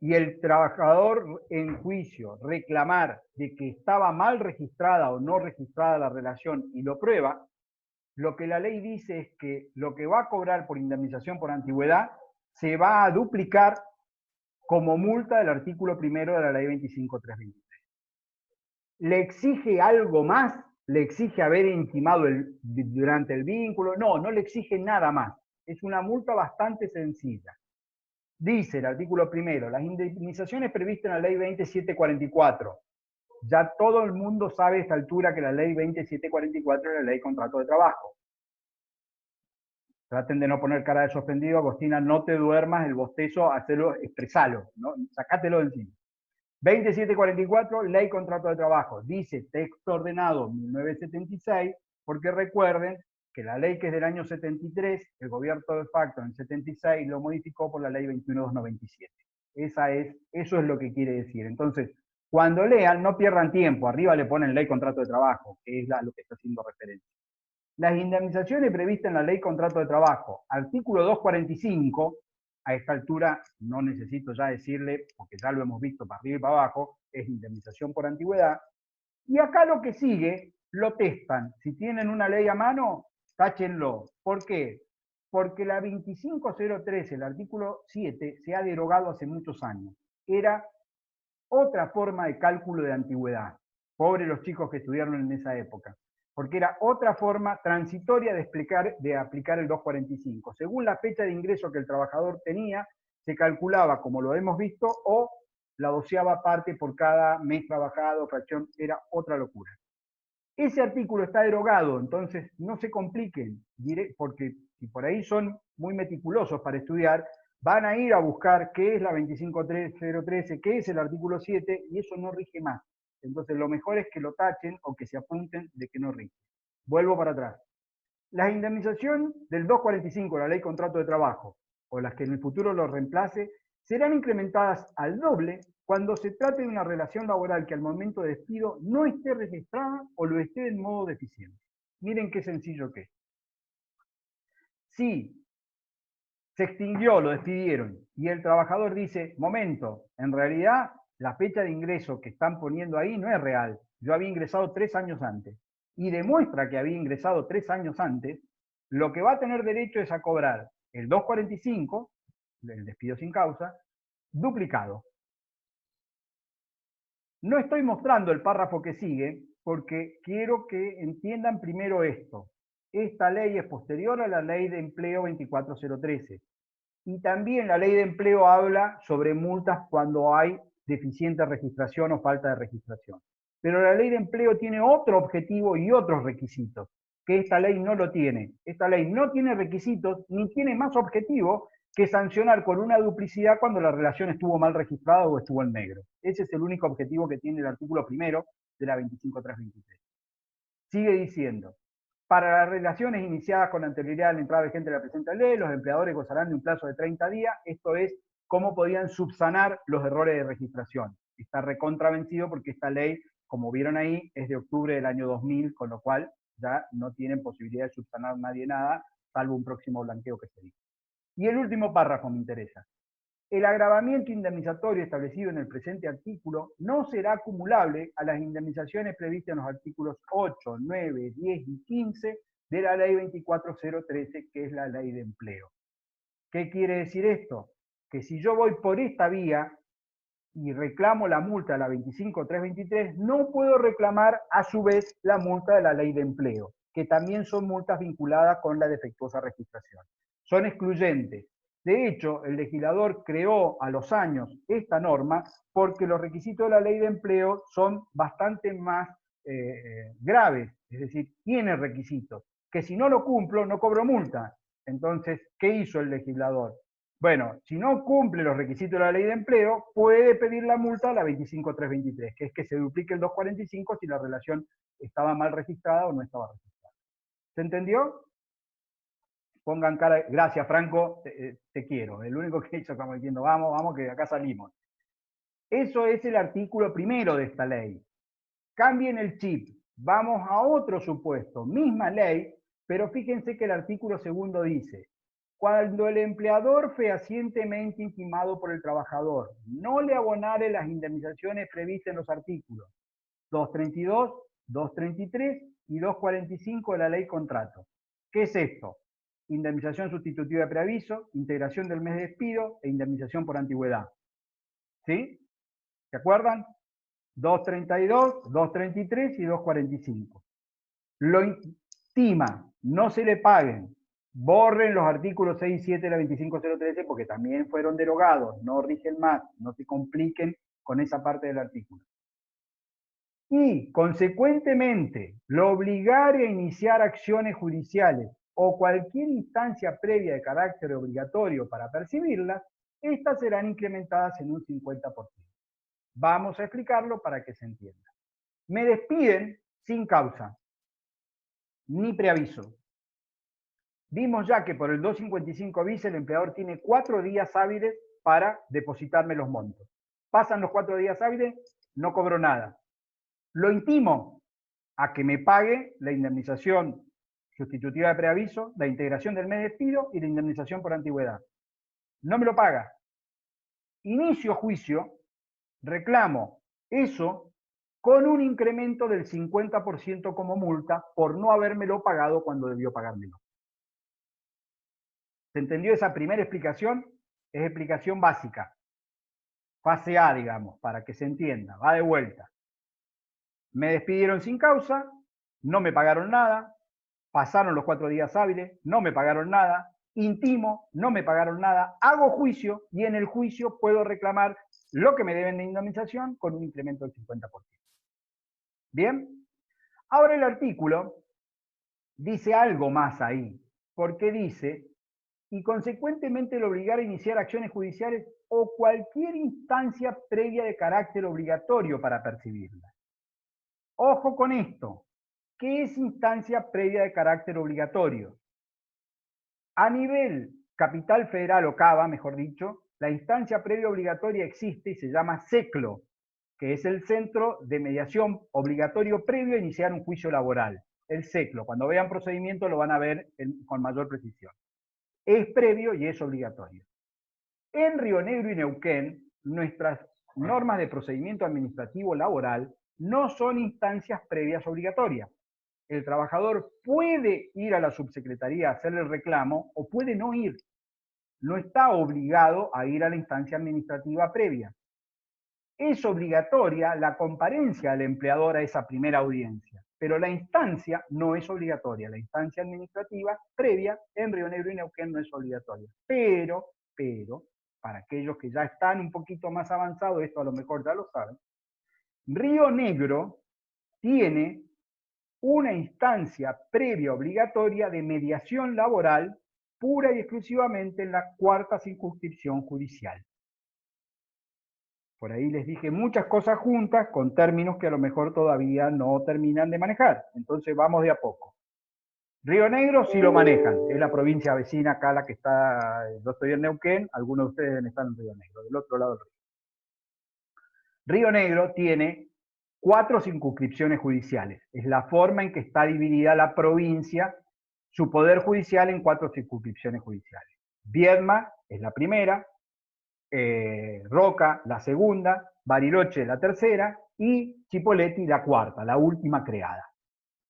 y el trabajador en juicio reclamar de que estaba mal registrada o no registrada la relación y lo prueba, lo que la ley dice es que lo que va a cobrar por indemnización por antigüedad se va a duplicar como multa del artículo 1 de la ley 25323. ¿Le exige algo más? ¿Le exige haber intimado durante el vínculo? No, no le exige nada más. Es una multa bastante sencilla. Dice el artículo 1, las indemnizaciones previstas en la ley 20744. Ya todo el mundo sabe a esta altura que la ley 20744 es la ley de contrato de trabajo. Traten de no poner cara de sorprendido, Agostina, no te duermas, el bostezo, hacelo, expresalo, ¿no? Sacátelo de encima. 20744, ley contrato de trabajo. Dice texto ordenado 1976, porque recuerden que la ley que es del año 73, el gobierno de facto en el 76 lo modificó por la ley 21297. Eso es lo que quiere decir. Entonces, cuando lean, no pierdan tiempo. Arriba le ponen ley contrato de trabajo, que es lo que está haciendo referencia. Las indemnizaciones previstas en la ley contrato de trabajo, artículo 245, a esta altura no necesito ya decirle, porque ya lo hemos visto para arriba y para abajo, es indemnización por antigüedad. Y acá lo que sigue, lo testan. Si tienen una ley a mano, táchenlo. ¿Por qué? Porque la 25013, el artículo 7, se ha derogado hace muchos años. Era otra forma de cálculo de antigüedad. Pobres los chicos que estudiaron en esa época. Porque era otra forma transitoria de aplicar el 245. Según la fecha de ingreso que el trabajador tenía, se calculaba, como lo hemos visto, o la doceava parte por cada mes trabajado, fracción, era otra locura. Ese artículo está derogado, entonces no se compliquen, porque si por ahí son muy meticulosos para estudiar, van a ir a buscar qué es la 25013, qué es el artículo 7, y eso no rige más. Entonces lo mejor es que lo tachen o que se apunten de que no rige. Vuelvo para atrás. La indemnización del 245, la ley contrato de trabajo, o las que en el futuro lo reemplace, serán incrementadas al doble cuando se trate de una relación laboral que al momento de despido no esté registrada o lo esté en modo deficiente. Miren qué sencillo que es. Si se extinguió, lo despidieron, y el trabajador dice, momento, en realidad la fecha de ingreso que están poniendo ahí no es real, yo había ingresado 3 años antes, y demuestra que había ingresado 3 años antes, lo que va a tener derecho es a cobrar el 245, el despido sin causa, duplicado. No estoy mostrando el párrafo que sigue porque quiero que entiendan primero esto. Esta ley es posterior a la ley de empleo 24013. Y también la ley de empleo habla sobre multas cuando hay deficiente registración o falta de registración. Pero la ley de empleo tiene otro objetivo y otros requisitos, que esta ley no lo tiene. Esta ley no tiene requisitos ni tiene más objetivo que sancionar con una duplicidad cuando la relación estuvo mal registrada o estuvo en negro. Ese es el único objetivo que tiene el artículo primero de la 25323. Sigue diciendo, para las relaciones iniciadas con anterioridad a la entrada vigente de la presente ley, los empleadores gozarán de un plazo de 30 días, esto es, cómo podían subsanar los errores de registración. Está recontravencido porque esta ley, como vieron ahí, es de octubre del año 2000, con lo cual ya no tienen posibilidad de subsanar nadie nada, salvo un próximo blanqueo que se dice. Y el último párrafo me interesa. El agravamiento indemnizatorio establecido en el presente artículo no será acumulable a las indemnizaciones previstas en los artículos 8, 9, 10 y 15 de la ley 24013, que es la ley de empleo. ¿Qué quiere decir esto? Que si yo voy por esta vía y reclamo la multa de la 25323, no puedo reclamar a su vez la multa de la ley de empleo, que también son multas vinculadas con la defectuosa registración. Son excluyentes. De hecho, el legislador creó a los años esta norma porque los requisitos de la ley de empleo son bastante más graves, es decir, tiene requisitos, que si no lo cumplo no cobro multa. Entonces, ¿qué hizo el legislador? Bueno, si no cumple los requisitos de la ley de empleo, puede pedir la multa a la 25323, que es que se duplique el 245 si la relación estaba mal registrada o no estaba registrada. ¿Se entendió? Pongan cara, gracias Franco, te quiero. El único que hizo estamos diciendo, vamos, vamos, que de acá salimos. Eso es el artículo primero de esta ley. Cambien el chip, vamos a otro supuesto, misma ley, pero fíjense que el artículo segundo dice, cuando el empleador fehacientemente intimado por el trabajador no le abonare las indemnizaciones previstas en los artículos 232, 233 y 245 de la ley contrato. ¿Qué es esto? Indemnización sustitutiva de preaviso, integración del mes de despido e indemnización por antigüedad. ¿Sí? ¿Se acuerdan? 232, 233 y 245. Lo intima, no se le paguen. Borren los artículos 6 y 7 de la 25013 porque también fueron derogados, no rigen más, no se compliquen con esa parte del artículo. Y, consecuentemente, lo obligare a iniciar acciones judiciales o cualquier instancia previa de carácter obligatorio para percibirlas, estas serán incrementadas en un 50%. Vamos a explicarlo para que se entienda. Me despiden sin causa, ni preaviso. Vimos ya que por el 255 bis el empleador tiene 4 días hábiles para depositarme los montos. Pasan los 4 días hábiles, no cobro nada. Lo intimo a que me pague la indemnización sustitutiva de preaviso, la integración del mes de despido y la indemnización por antigüedad. No me lo paga. Inicio juicio, reclamo eso con un incremento del 50% como multa por no habérmelo pagado cuando debió pagármelo. ¿Se entendió esa primera explicación? Es explicación básica. Fase A, digamos, para que se entienda. Va de vuelta. Me despidieron sin causa, no me pagaron nada, pasaron los 4 días hábiles, no me pagaron nada, intimo, no me pagaron nada, hago juicio y en el juicio puedo reclamar lo que me deben de indemnización con un incremento del 50%. ¿Bien? Ahora el artículo dice algo más ahí, porque dice, y consecuentemente el obligar a iniciar acciones judiciales o cualquier instancia previa de carácter obligatorio para percibirla. Ojo con esto. ¿Qué es instancia previa de carácter obligatorio? A nivel capital federal o CABA, mejor dicho, la instancia previa obligatoria existe y se llama CECLO, que es el Centro de Mediación Obligatorio Previo a iniciar un juicio laboral. El CECLO, cuando vean procedimiento lo van a ver con mayor precisión. Es previo y es obligatorio. En Río Negro y Neuquén, nuestras normas de procedimiento administrativo laboral no son instancias previas obligatorias. El trabajador puede ir a la subsecretaría a hacer el reclamo o puede no ir. No está obligado a ir a la instancia administrativa previa. Es obligatoria la comparencia del empleador a esa primera audiencia, pero la instancia no es obligatoria. La instancia administrativa previa en Río Negro y Neuquén no es obligatoria. Pero, para aquellos que ya están un poquito más avanzados, esto a lo mejor ya lo saben, Río Negro tiene una instancia previa obligatoria de mediación laboral pura y exclusivamente en la 4ª circunscripción judicial. Por ahí les dije muchas cosas juntas con términos que a lo mejor todavía no terminan de manejar. Entonces vamos de a poco. Río Negro sí lo manejan, es la provincia vecina acá la que está, yo estoy en Neuquén, algunos de ustedes deben estar en Río Negro, del otro lado del río. Río Negro tiene 4 circunscripciones judiciales. Es la forma en que está dividida la provincia, su poder judicial en 4 circunscripciones judiciales. Viedma es la primera, Roca la segunda, Bariloche la tercera y Chipoleti la 4ª, la última creada.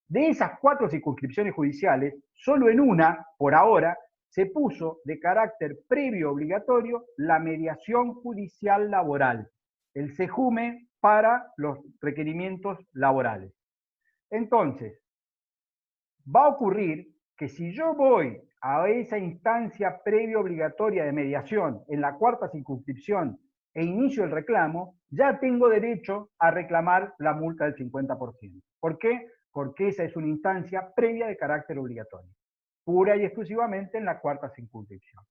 De esas 4 circunscripciones judiciales, solo en una, por ahora, se puso de carácter previo obligatorio la mediación judicial laboral, el CEJUME para los requerimientos laborales. Entonces, va a ocurrir que si yo voy a esa instancia previa obligatoria de mediación en la 4ª circunscripción e inicio el reclamo, ya tengo derecho a reclamar la multa del 50%. ¿Por qué? Porque esa es una instancia previa de carácter obligatorio, pura y exclusivamente en la 4ª circunscripción.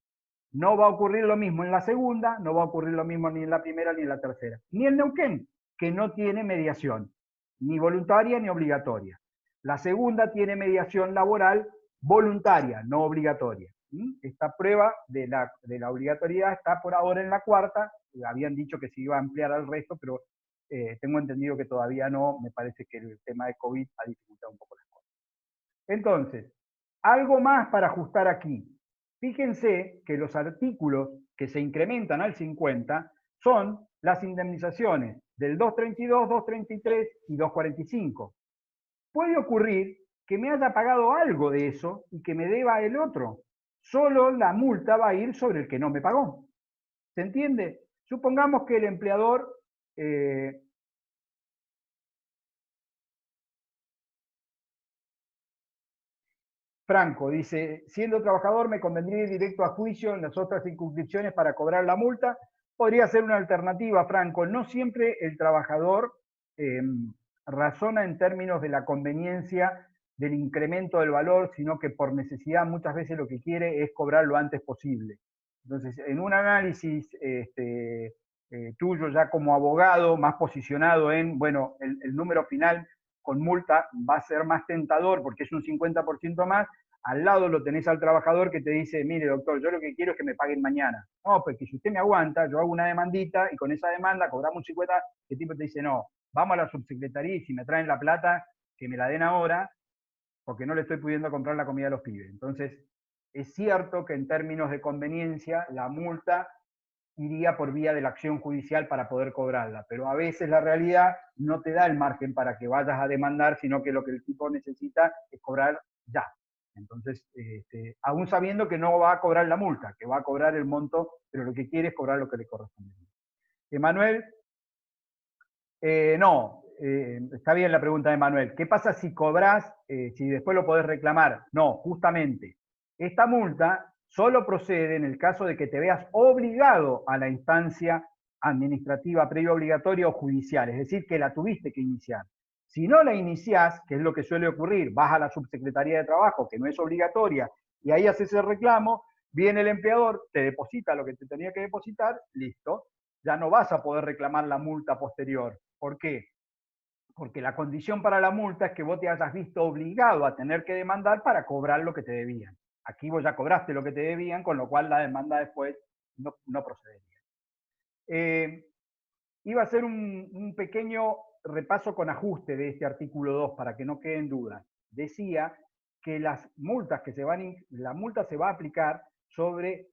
No va a ocurrir lo mismo en la segunda, no va a ocurrir lo mismo ni en la primera ni en la tercera. Ni en Neuquén, que no tiene mediación, ni voluntaria ni obligatoria. La segunda tiene mediación laboral voluntaria, no obligatoria. Esta prueba de la obligatoriedad está por ahora en la 4ª. Habían dicho que se iba a ampliar al resto, pero tengo entendido que todavía no. Me parece que el tema de COVID ha dificultado un poco las cosas. Entonces, algo más para ajustar aquí. Fíjense que los artículos que se incrementan al 50 son las indemnizaciones del 232, 233 y 245. Puede ocurrir que me haya pagado algo de eso y que me deba el otro. Solo la multa va a ir sobre el que no me pagó. ¿Se entiende? Supongamos que el empleador Franco dice, siendo trabajador me convendría ir directo a juicio en las otras circunscripciones para cobrar la multa. Podría ser una alternativa, Franco. No siempre el trabajador razona en términos de la conveniencia del incremento del valor, sino que por necesidad muchas veces lo que quiere es cobrar lo antes posible. Entonces, en un análisis tuyo ya como abogado, más posicionado en, bueno, el número final con multa va a ser más tentador porque es un 50% más, al lado lo tenés al trabajador que te dice, mire doctor, yo lo que quiero es que me paguen mañana. No, pues que si usted me aguanta, yo hago una demandita y con esa demanda cobramos un 50, el tipo te dice, no, vamos a la subsecretaría y si me traen la plata, que me la den ahora, porque no le estoy pudiendo comprar la comida a los pibes. Entonces, es cierto que en términos de conveniencia, la multa iría por vía de la acción judicial para poder cobrarla, pero a veces la realidad no te da el margen para que vayas a demandar, sino que lo que el tipo necesita es cobrar ya. Entonces, aún sabiendo que no va a cobrar la multa, que va a cobrar el monto, pero lo que quiere es cobrar lo que le corresponde. Emanuel, no, está bien la pregunta de Manuel. ¿Qué pasa si cobras, si después lo podés reclamar? No, justamente, esta multa solo procede en el caso de que te veas obligado a la instancia administrativa previa obligatoria o judicial, es decir, que la tuviste que iniciar. Si no la iniciás, que es lo que suele ocurrir, vas a la subsecretaría de trabajo, que no es obligatoria, y ahí haces el reclamo, viene el empleador, te deposita lo que te tenía que depositar, listo, ya no vas a poder reclamar la multa posterior. ¿Por qué? Porque la condición para la multa es que vos te hayas visto obligado a tener que demandar para cobrar lo que te debían. Aquí vos ya cobraste lo que te debían, con lo cual la demanda después no procedería. Iba a hacer un pequeño repaso con ajuste de este artículo 2 para que no queden dudas. Decía que las multas que la multa se va a aplicar sobre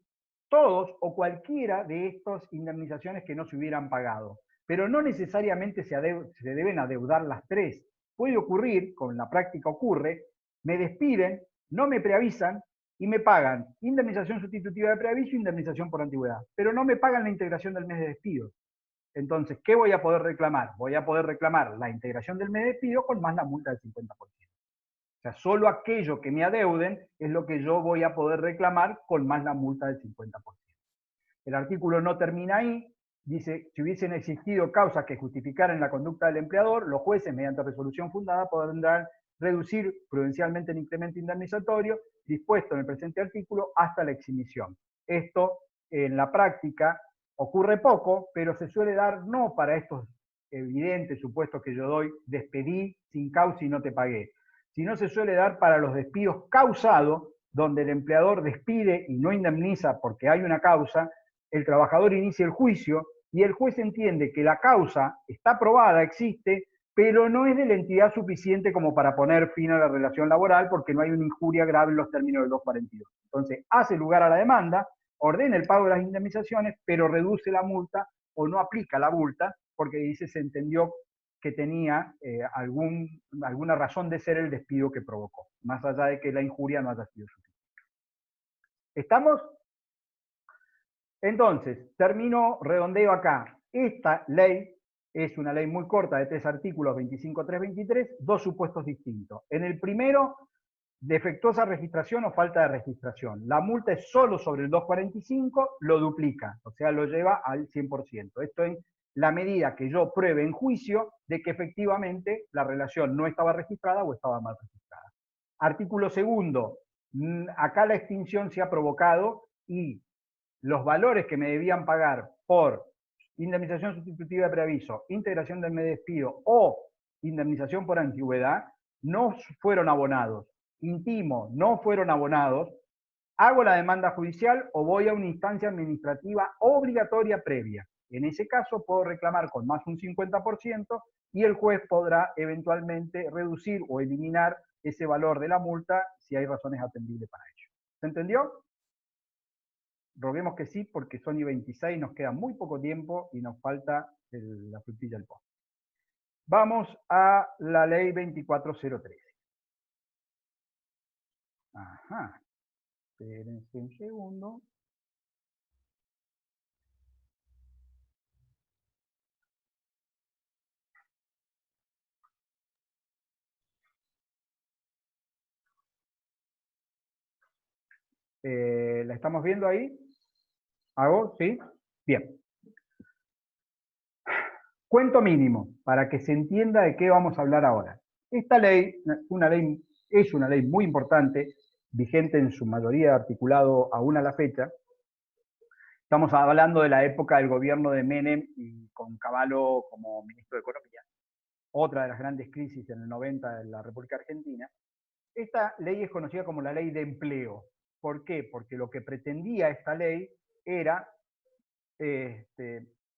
todos o cualquiera de estas indemnizaciones que no se hubieran pagado. Pero no necesariamente se deben adeudar las tres. Puede ocurrir, con la práctica ocurre, me despiden, no me preavisan y me pagan indemnización sustitutiva de preaviso e indemnización por antigüedad, pero no me pagan la integración del mes de despido. Entonces, ¿qué voy a poder reclamar? Voy a poder reclamar la integración del mes de despido con más la multa del 50%. O sea, solo aquello que me adeuden es lo que yo voy a poder reclamar con más la multa del 50%. El artículo no termina ahí, dice, si hubiesen existido causas que justificaran la conducta del empleador, los jueces, mediante resolución fundada, podrán reducir prudencialmente el incremento indemnizatorio dispuesto en el presente artículo hasta la exhibición. Esto, en la práctica, ocurre poco, pero se suele dar no para estos evidentes supuestos que yo doy, despedí sin causa y no te pagué, sino se suele dar para los despidos causados, donde el empleador despide y no indemniza porque hay una causa, el trabajador inicia el juicio y el juez entiende que la causa está probada, existe, pero no es de la entidad suficiente como para poner fin a la relación laboral porque no hay una injuria grave en los términos del 242. Entonces, hace lugar a la demanda, ordena el pago de las indemnizaciones, pero reduce la multa o no aplica la multa porque dice se entendió que tenía alguna razón de ser el despido que provocó, más allá de que la injuria no haya sido suficiente. ¿Estamos? Entonces, termino, redondeo acá. Esta ley es una ley muy corta de 3 artículos, 25.323, dos supuestos distintos. En el primero, defectuosa registración o falta de registración. La multa es solo sobre el 245, lo duplica, o sea, lo lleva al 100%. Esto en la medida que yo pruebe en juicio de que efectivamente la relación no estaba registrada o estaba mal registrada. Artículo segundo, acá la extinción se ha provocado y los valores que me debían pagar por indemnización sustitutiva de preaviso, integración del mes de despido o indemnización por antigüedad no fueron abonados. Intimo, no fueron abonados, hago la demanda judicial o voy a una instancia administrativa obligatoria previa. En ese caso puedo reclamar con más un 50% y el juez podrá eventualmente reducir o eliminar ese valor de la multa si hay razones atendibles para ello. ¿Se entendió? Roguemos que sí, porque son y 26, nos queda muy poco tiempo y nos falta la frutilla del postre. Vamos a la ley 24.013. Ajá. Espérense un segundo. ¿La estamos viendo ahí? ¿Hago? ¿Sí? Bien. Cuento mínimo, para que se entienda de qué vamos a hablar ahora. Esta ley es una ley muy importante, vigente en su mayoría articulado aún a la fecha. Estamos hablando de la época del gobierno de Menem y con Cavallo como ministro de Economía. Otra de las grandes crisis en el 90 de la República Argentina. Esta ley es conocida como la ley de empleo. ¿Por qué? Porque lo que pretendía esta ley era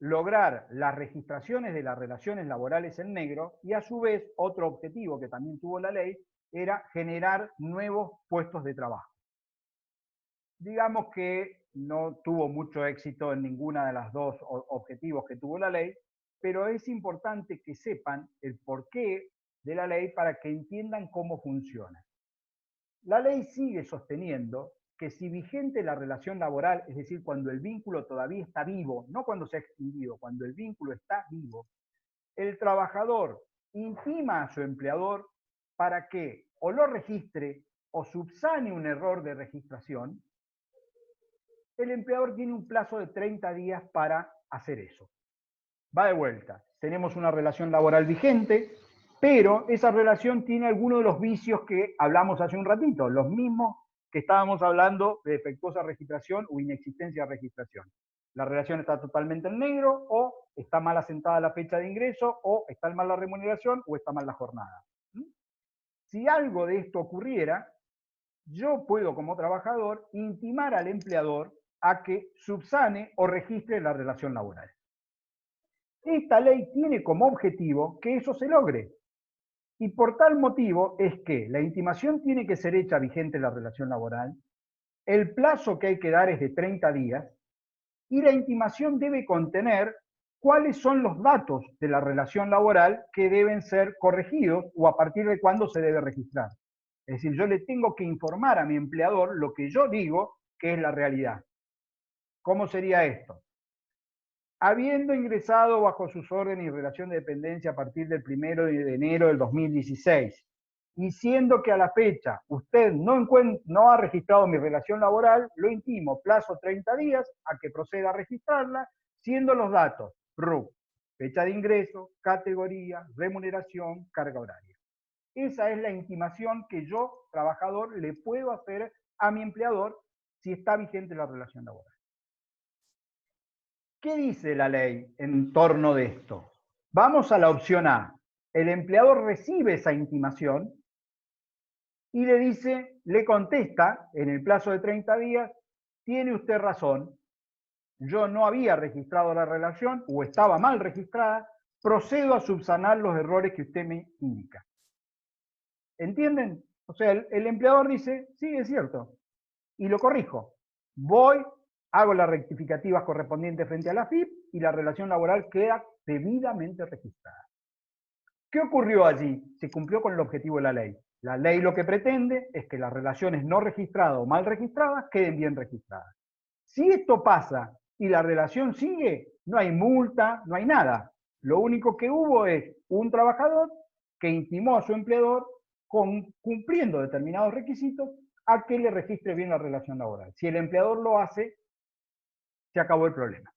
lograr las registraciones de las relaciones laborales en negro y a su vez otro objetivo que también tuvo la ley era generar nuevos puestos de trabajo. Digamos que no tuvo mucho éxito en ninguna de las dos objetivos que tuvo la ley, pero es importante que sepan el porqué de la ley para que entiendan cómo funciona. La ley sigue sosteniendo que si vigente la relación laboral, es decir, cuando el vínculo todavía está vivo, no cuando se ha extinguido, cuando el vínculo está vivo, el trabajador intima a su empleador para que o lo registre o subsane un error de registración. El empleador tiene un plazo de 30 días para hacer eso. Va de vuelta. Tenemos una relación laboral vigente, pero esa relación tiene algunos de los vicios que hablamos hace un ratito, los mismos que estábamos hablando de defectuosa registración o inexistencia de registración. La relación está totalmente en negro, o está mal asentada la fecha de ingreso, o está mal la remuneración, o está mal la jornada. Si algo de esto ocurriera, yo puedo como trabajador intimar al empleador a que subsane o registre la relación laboral. Esta ley tiene como objetivo que eso se logre. Y por tal motivo es que la intimación tiene que ser hecha vigente la relación laboral, el plazo que hay que dar es de 30 días, y la intimación debe contener cuáles son los datos de la relación laboral que deben ser corregidos o a partir de cuándo se debe registrar. Es decir, yo le tengo que informar a mi empleador lo que yo digo que es la realidad. ¿Cómo sería esto? Habiendo ingresado bajo sus órdenes y relación de dependencia a partir del 1 de enero del 2016, y siendo que a la fecha usted no ha registrado mi relación laboral, lo intimo plazo 30 días a que proceda a registrarla, siendo los datos RUC, fecha de ingreso, categoría, remuneración, carga horaria. Esa es la intimación que yo, trabajador, le puedo hacer a mi empleador si está vigente la relación laboral. ¿Qué dice la ley en torno de esto? Vamos a la opción A. El empleador recibe esa intimación y le dice, le contesta en el plazo de 30 días, tiene usted razón, yo no había registrado la relación o estaba mal registrada, procedo a subsanar los errores que usted me indica. ¿Entienden? O sea, el empleador dice, sí, es cierto, y lo corrijo. Voy, hago las rectificativas correspondientes frente a la FIP y la relación laboral queda debidamente registrada. ¿Qué ocurrió allí? Se cumplió con el objetivo de la ley. La ley lo que pretende es que las relaciones no registradas o mal registradas queden bien registradas. Si esto pasa y la relación sigue, no hay multa, no hay nada. Lo único que hubo es un trabajador que intimó a su empleador cumpliendo determinados requisitos a que le registre bien la relación laboral. Si el empleador lo hace, se acabó el problema.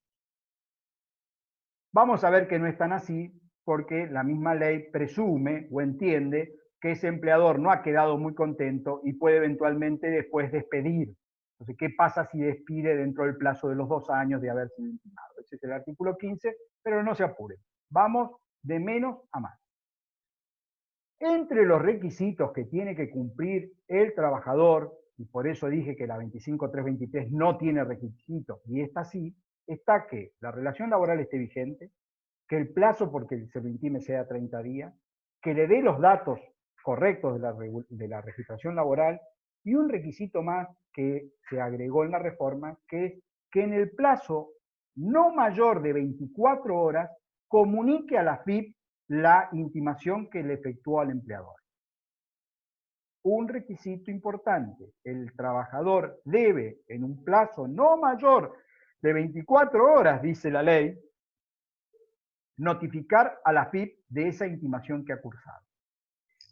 Vamos a ver que no es tan así, porque la misma ley presume o entiende que ese empleador no ha quedado muy contento y puede eventualmente después despedir. Entonces, ¿qué pasa si despide dentro del plazo de los 2 años de haber sido intimado? Ese es el artículo 15, pero no se apuren. Vamos de menos a más. Entre los requisitos que tiene que cumplir el trabajador, y por eso dije que la 25.323 no tiene requisitos, y esta sí, está que la relación laboral esté vigente, que el plazo porque se lo intime sea 30 días, que le dé los datos correctos de la registración laboral, y un requisito más que se agregó en la reforma, que es que en el plazo no mayor de 24 horas comunique a la FIP la intimación que le efectuó al empleador. Un requisito importante, el trabajador debe, en un plazo no mayor de 24 horas, dice la ley, notificar a la FIP de esa intimación que ha cursado.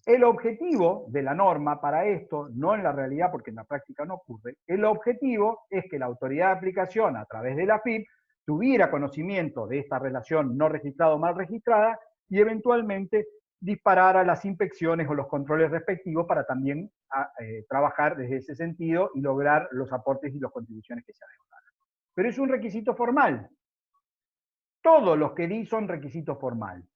El objetivo de la norma para esto, no en la realidad porque en la práctica no ocurre, el objetivo es que la autoridad de aplicación a través de la FIP tuviera conocimiento de esta relación no registrada o mal registrada y eventualmente disparara las inspecciones o los controles respectivos para también trabajar desde ese sentido y lograr los aportes y las contribuciones que se adeudan. Pero es un requisito formal. Todos los que di son requisitos formales.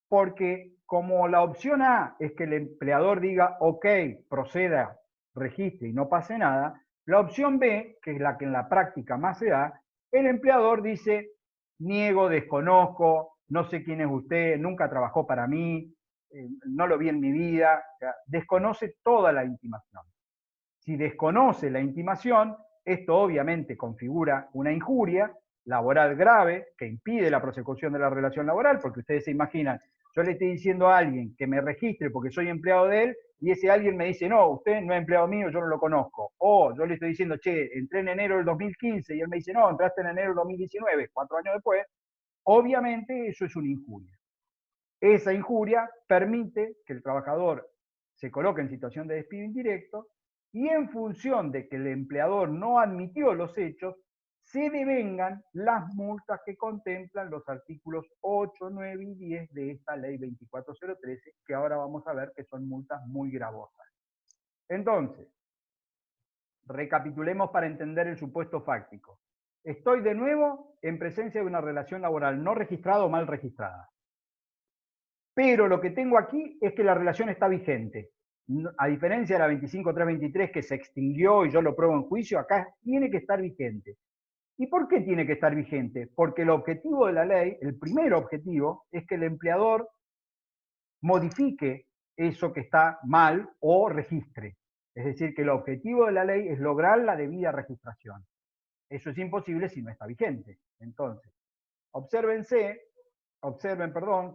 Porque como la opción A es que el empleador diga, ok, proceda, registre y no pase nada, la opción B, que es la que en la práctica más se da, el empleador dice, niego, desconozco, no sé quién es usted, nunca trabajó para mí, no lo vi en mi vida, o sea, desconoce toda la intimación. Si desconoce la intimación, esto obviamente configura una injuria laboral grave que impide la prosecución de la relación laboral, porque ustedes se imaginan, yo le estoy diciendo a alguien que me registre porque soy empleado de él, y ese alguien me dice, no, usted no es empleado mío, yo no lo conozco. O yo le estoy diciendo, che, entré en enero del 2015, y él me dice, no, entraste en enero del 2019, 4 años después, obviamente eso es una injuria. Esa injuria permite que el trabajador se coloque en situación de despido indirecto y en función de que el empleador no admitió los hechos, se devengan las multas que contemplan los artículos 8, 9 y 10 de esta ley 24013, que ahora vamos a ver que son multas muy gravosas. Entonces, recapitulemos para entender el supuesto fáctico. Estoy de nuevo en presencia de una relación laboral no registrada o mal registrada. Pero lo que tengo aquí es que la relación está vigente. A diferencia de la 25323 que se extinguió y yo lo pruebo en juicio, acá tiene que estar vigente. ¿Y por qué tiene que estar vigente? Porque el objetivo de la ley, el primer objetivo, es que el empleador modifique eso que está mal o registre. Es decir, que el objetivo de la ley es lograr la debida registración. Eso es imposible si no está vigente. Entonces, observen,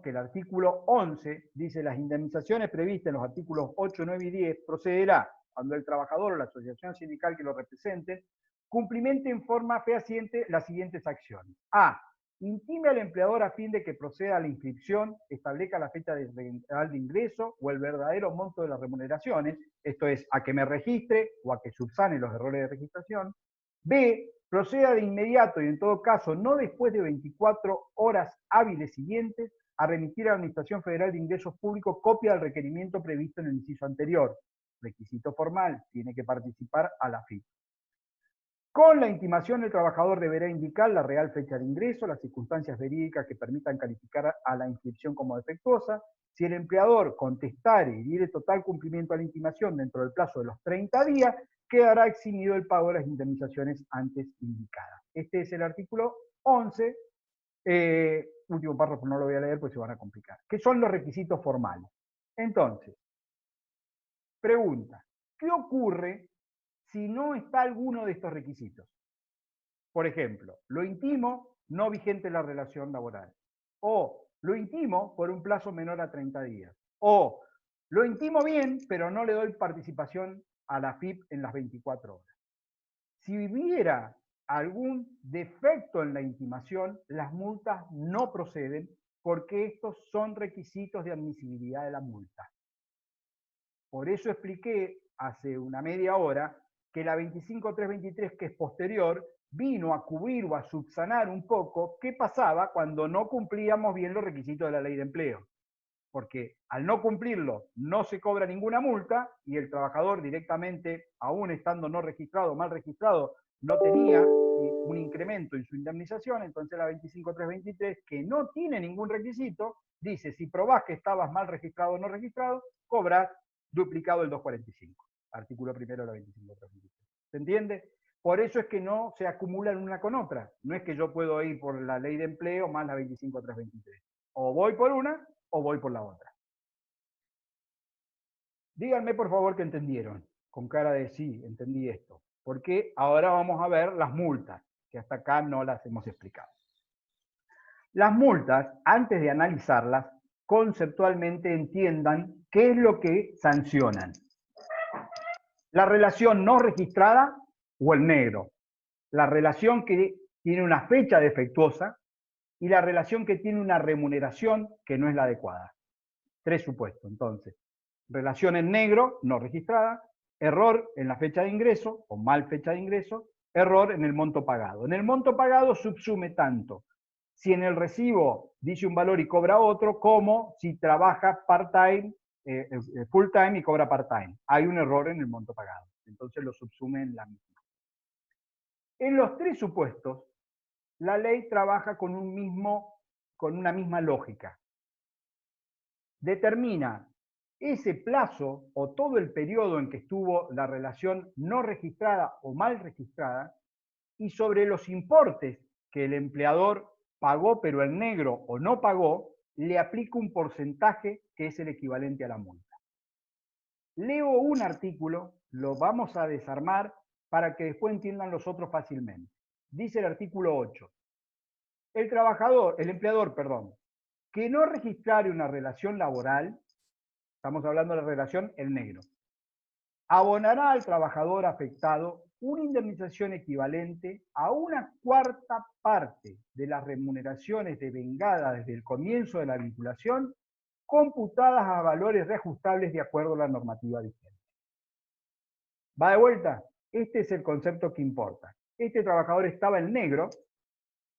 que el artículo 11 dice las indemnizaciones previstas en los artículos 8, 9 y 10 procederá cuando el trabajador o la asociación sindical que lo represente cumplimente en forma fehaciente las siguientes acciones. A. Intime al empleador a fin de que proceda a la inscripción, establezca la fecha real de ingreso o el verdadero monto de las remuneraciones, esto es, a que me registre o a que subsane los errores de registración. B. Proceda de inmediato y en todo caso no después de 24 horas hábiles siguientes a remitir a la Administración Federal de Ingresos Públicos copia del requerimiento previsto en el inciso anterior. Requisito formal, tiene que participar a la FIP. Con la intimación, el trabajador deberá indicar la real fecha de ingreso, las circunstancias verídicas que permitan calificar a la inscripción como defectuosa. Si el empleador contestare y diere total cumplimiento a la intimación dentro del plazo de los 30 días, quedará eximido el pago de las indemnizaciones antes indicadas. Este es el artículo 11. Último párrafo no lo voy a leer porque se van a complicar. ¿Qué son los requisitos formales? Entonces, pregunta, ¿qué ocurre si no está alguno de estos requisitos? Por ejemplo, lo intimo, no vigente la relación laboral. O lo intimo por un plazo menor a 30 días. O lo intimo bien, pero no le doy participación a la FIP en las 24 horas. Si hubiera algún defecto en la intimación, las multas no proceden porque estos son requisitos de admisibilidad de la multa. Por eso expliqué hace una media hora que la 25323, que es posterior, vino a cubrir o a subsanar un poco qué pasaba cuando no cumplíamos bien los requisitos de la ley de empleo. Porque al no cumplirlo no se cobra ninguna multa y el trabajador directamente, aún estando no registrado o mal registrado, no tenía un incremento en su indemnización. Entonces la 25323, que no tiene ningún requisito, dice, si probás que estabas mal registrado o no registrado, cobras duplicado el 245, artículo primero de la 25323. ¿Se entiende? Por eso es que no se acumulan una con otra. No es que yo puedo ir por la ley de empleo más la 25323. O voy por una o voy por la otra. Díganme por favor que entendieron, con cara de sí, entendí esto. Porque ahora vamos a ver las multas, que hasta acá no las hemos explicado. Las multas, antes de analizarlas, conceptualmente entiendan qué es lo que sancionan. La relación no registrada o el negro. La relación que tiene una fecha defectuosa y la relación que tiene una remuneración que no es la adecuada. 3 supuestos, entonces. Relación en negro, no registrada, error en la fecha de ingreso o mal fecha de ingreso, error en el monto pagado. En el monto pagado subsume tanto si en el recibo dice un valor y cobra otro, como si trabaja part-time, full-time y cobra part-time. Hay un error en el monto pagado. Entonces lo subsume en la misma. En los 3 supuestos, la ley trabaja con una misma lógica. determina ese plazo o todo el periodo en que estuvo la relación no registrada o mal registrada, y sobre los importes que el empleador pagó pero en negro o no pagó, le aplica un porcentaje que es el equivalente a la multa. Leo un artículo, lo vamos a desarmar para que después entiendan los otros fácilmente. Dice el artículo 8. El empleador, que no registrare una relación laboral, estamos hablando de la relación el negro, abonará al trabajador afectado una indemnización equivalente a una cuarta parte de las remuneraciones devengadas desde el comienzo de la vinculación, computadas a valores reajustables de acuerdo a la normativa vigente. ¿Va de vuelta? Este es el concepto que importa. Este trabajador estaba en negro,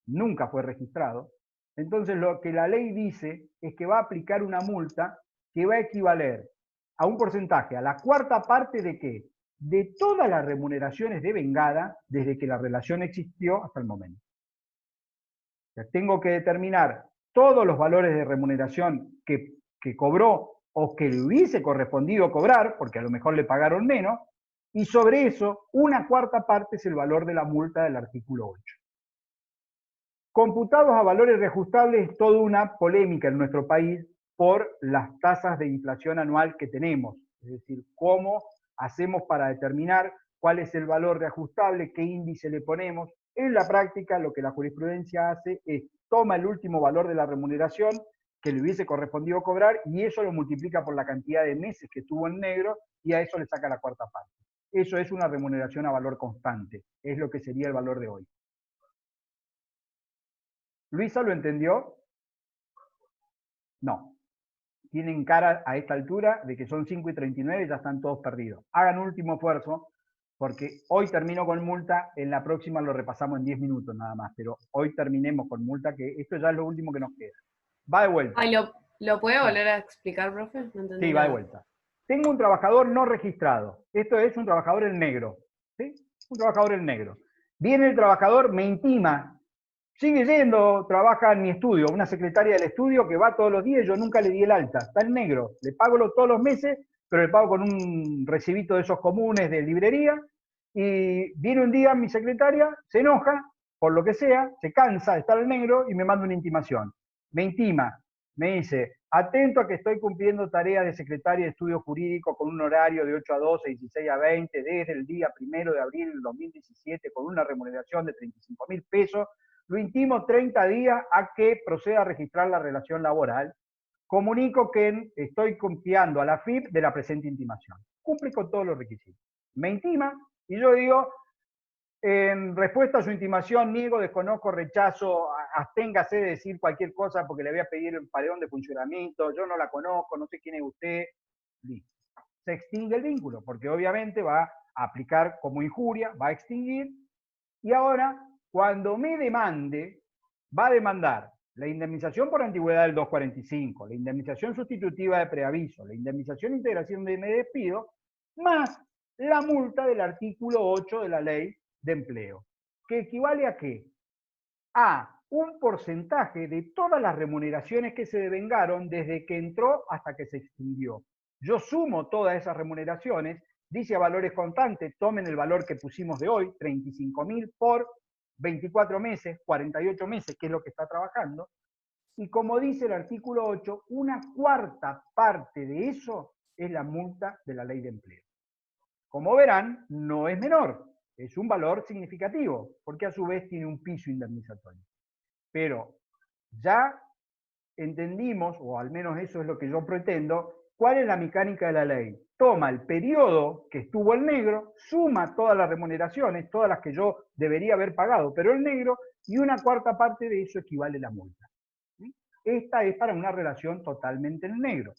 nunca fue registrado, entonces lo que la ley dice es que va a aplicar una multa que va a equivaler a un porcentaje, a la cuarta parte de ¿qué? De todas las remuneraciones devengadas desde que la relación existió hasta el momento. O sea, tengo que determinar todos los valores de remuneración que cobró o que le hubiese correspondido cobrar, porque a lo mejor le pagaron menos, y sobre eso, una cuarta parte es el valor de la multa del artículo 8. Computados a valores reajustables es toda una polémica en nuestro país por las tasas de inflación anual que tenemos. Es decir, cómo hacemos para determinar cuál es el valor reajustable, qué índice le ponemos. En la práctica, lo que la jurisprudencia hace es toma el último valor de la remuneración que le hubiese correspondido cobrar y eso lo multiplica por la cantidad de meses que estuvo en negro y a eso le saca la cuarta parte. Eso es una remuneración a valor constante, es lo que sería el valor de hoy. ¿Luisa lo entendió? No. Tienen cara a esta altura de que son 5:39 y ya están todos perdidos. Hagan un último esfuerzo, porque hoy termino con multa, en la próxima lo repasamos en 10 minutos nada más, pero hoy terminemos con multa, que esto ya es lo último que nos queda. Va de vuelta. Ay, ¿lo puede volver a explicar, profe? No entendí Sí, va de nada. vuelta. Tengo un trabajador no registrado. Esto es un trabajador en negro. ¿Sí? Un trabajador en negro. Viene el trabajador, me intima, sigue yendo, trabaja en mi estudio, una secretaria del estudio que va todos los días, yo nunca le di el alta, está en negro, le pago todos los meses, pero le pago con un recibito de esos comunes de librería, y viene un día mi secretaria, se enoja, por lo que sea, se cansa de estar en negro y me manda una intimación. Me intima, me dice, atento a que estoy cumpliendo tareas de secretaria de estudio jurídico con un horario de 8 a 12, 16 a 20, desde el día 1 de abril del 2017, con una remuneración de 35.000 pesos, lo intimo 30 días a que proceda a registrar la relación laboral. Comunico que estoy confiando a la FIP de la presente intimación. Cumple con todos los requisitos. Me intima y yo digo, en respuesta a su intimación, niego, desconozco, rechazo, absténgase de decir cualquier cosa porque le voy a pedir el padrón de funcionamiento, yo no la conozco, no sé quién es usted. Listo. Se extingue el vínculo, porque obviamente va a aplicar como injuria, va a extinguir, y ahora, cuando me demande, va a demandar la indemnización por antigüedad del 245, la indemnización sustitutiva de preaviso, la indemnización de integración de despido, más la multa del artículo 8 de la ley de empleo, que equivale a ¿qué? A un porcentaje de todas las remuneraciones que se devengaron desde que entró hasta que se extinguió. Yo sumo todas esas remuneraciones, dice a valores constantes, tomen el valor que pusimos de hoy, 35.000 por 24 meses, 48 meses, que es lo que está trabajando, y como dice el artículo 8, una cuarta parte de eso es la multa de la ley de empleo. Como verán, no es menor, es un valor significativo, porque a su vez tiene un piso indemnizatorio. Pero ya entendimos, o al menos eso es lo que yo pretendo, cuál es la mecánica de la ley. Toma el periodo que estuvo en negro, suma todas las remuneraciones, todas las que yo debería haber pagado, pero en negro, y una cuarta parte de eso equivale a la multa. Esta es para una relación totalmente en negro.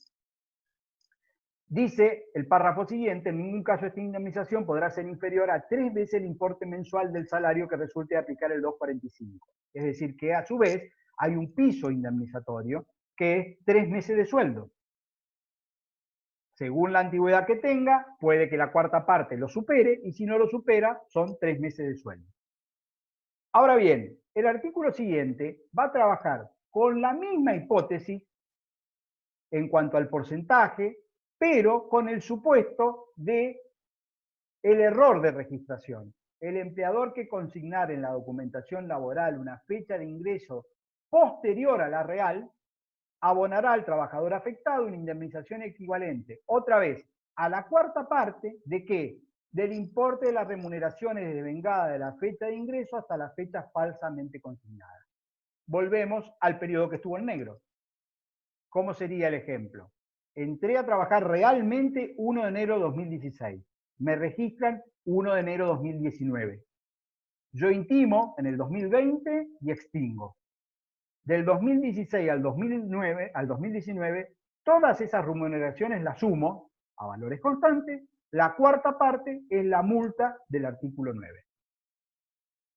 Dice el párrafo siguiente, en ningún caso esta indemnización podrá ser inferior a 3 veces el importe mensual del salario que resulte de aplicar el 245. Es decir, que a su vez hay un piso indemnizatorio que es 3 meses de sueldo. Según la antigüedad que tenga, puede que la cuarta parte lo supere y si no lo supera, son 3 meses de sueldo. Ahora bien, el artículo siguiente va a trabajar con la misma hipótesis, en cuanto al porcentaje, pero con el supuesto de el error de registración. El empleador que consignara en la documentación laboral una fecha de ingreso posterior a la real, abonará al trabajador afectado una indemnización equivalente, otra vez, a la cuarta parte de ¿qué? Del importe de las remuneraciones devengadas de la fecha de ingreso hasta la fecha falsamente consignada. Volvemos al periodo que estuvo en negro. ¿Cómo sería el ejemplo? Entré a trabajar realmente 1 de enero de 2016. Me registran 1 de enero de 2019. Yo intimo en el 2020 y extingo. Del 2016 al 2019, todas esas remuneraciones las sumo a valores constantes. La cuarta parte es la multa del artículo 9.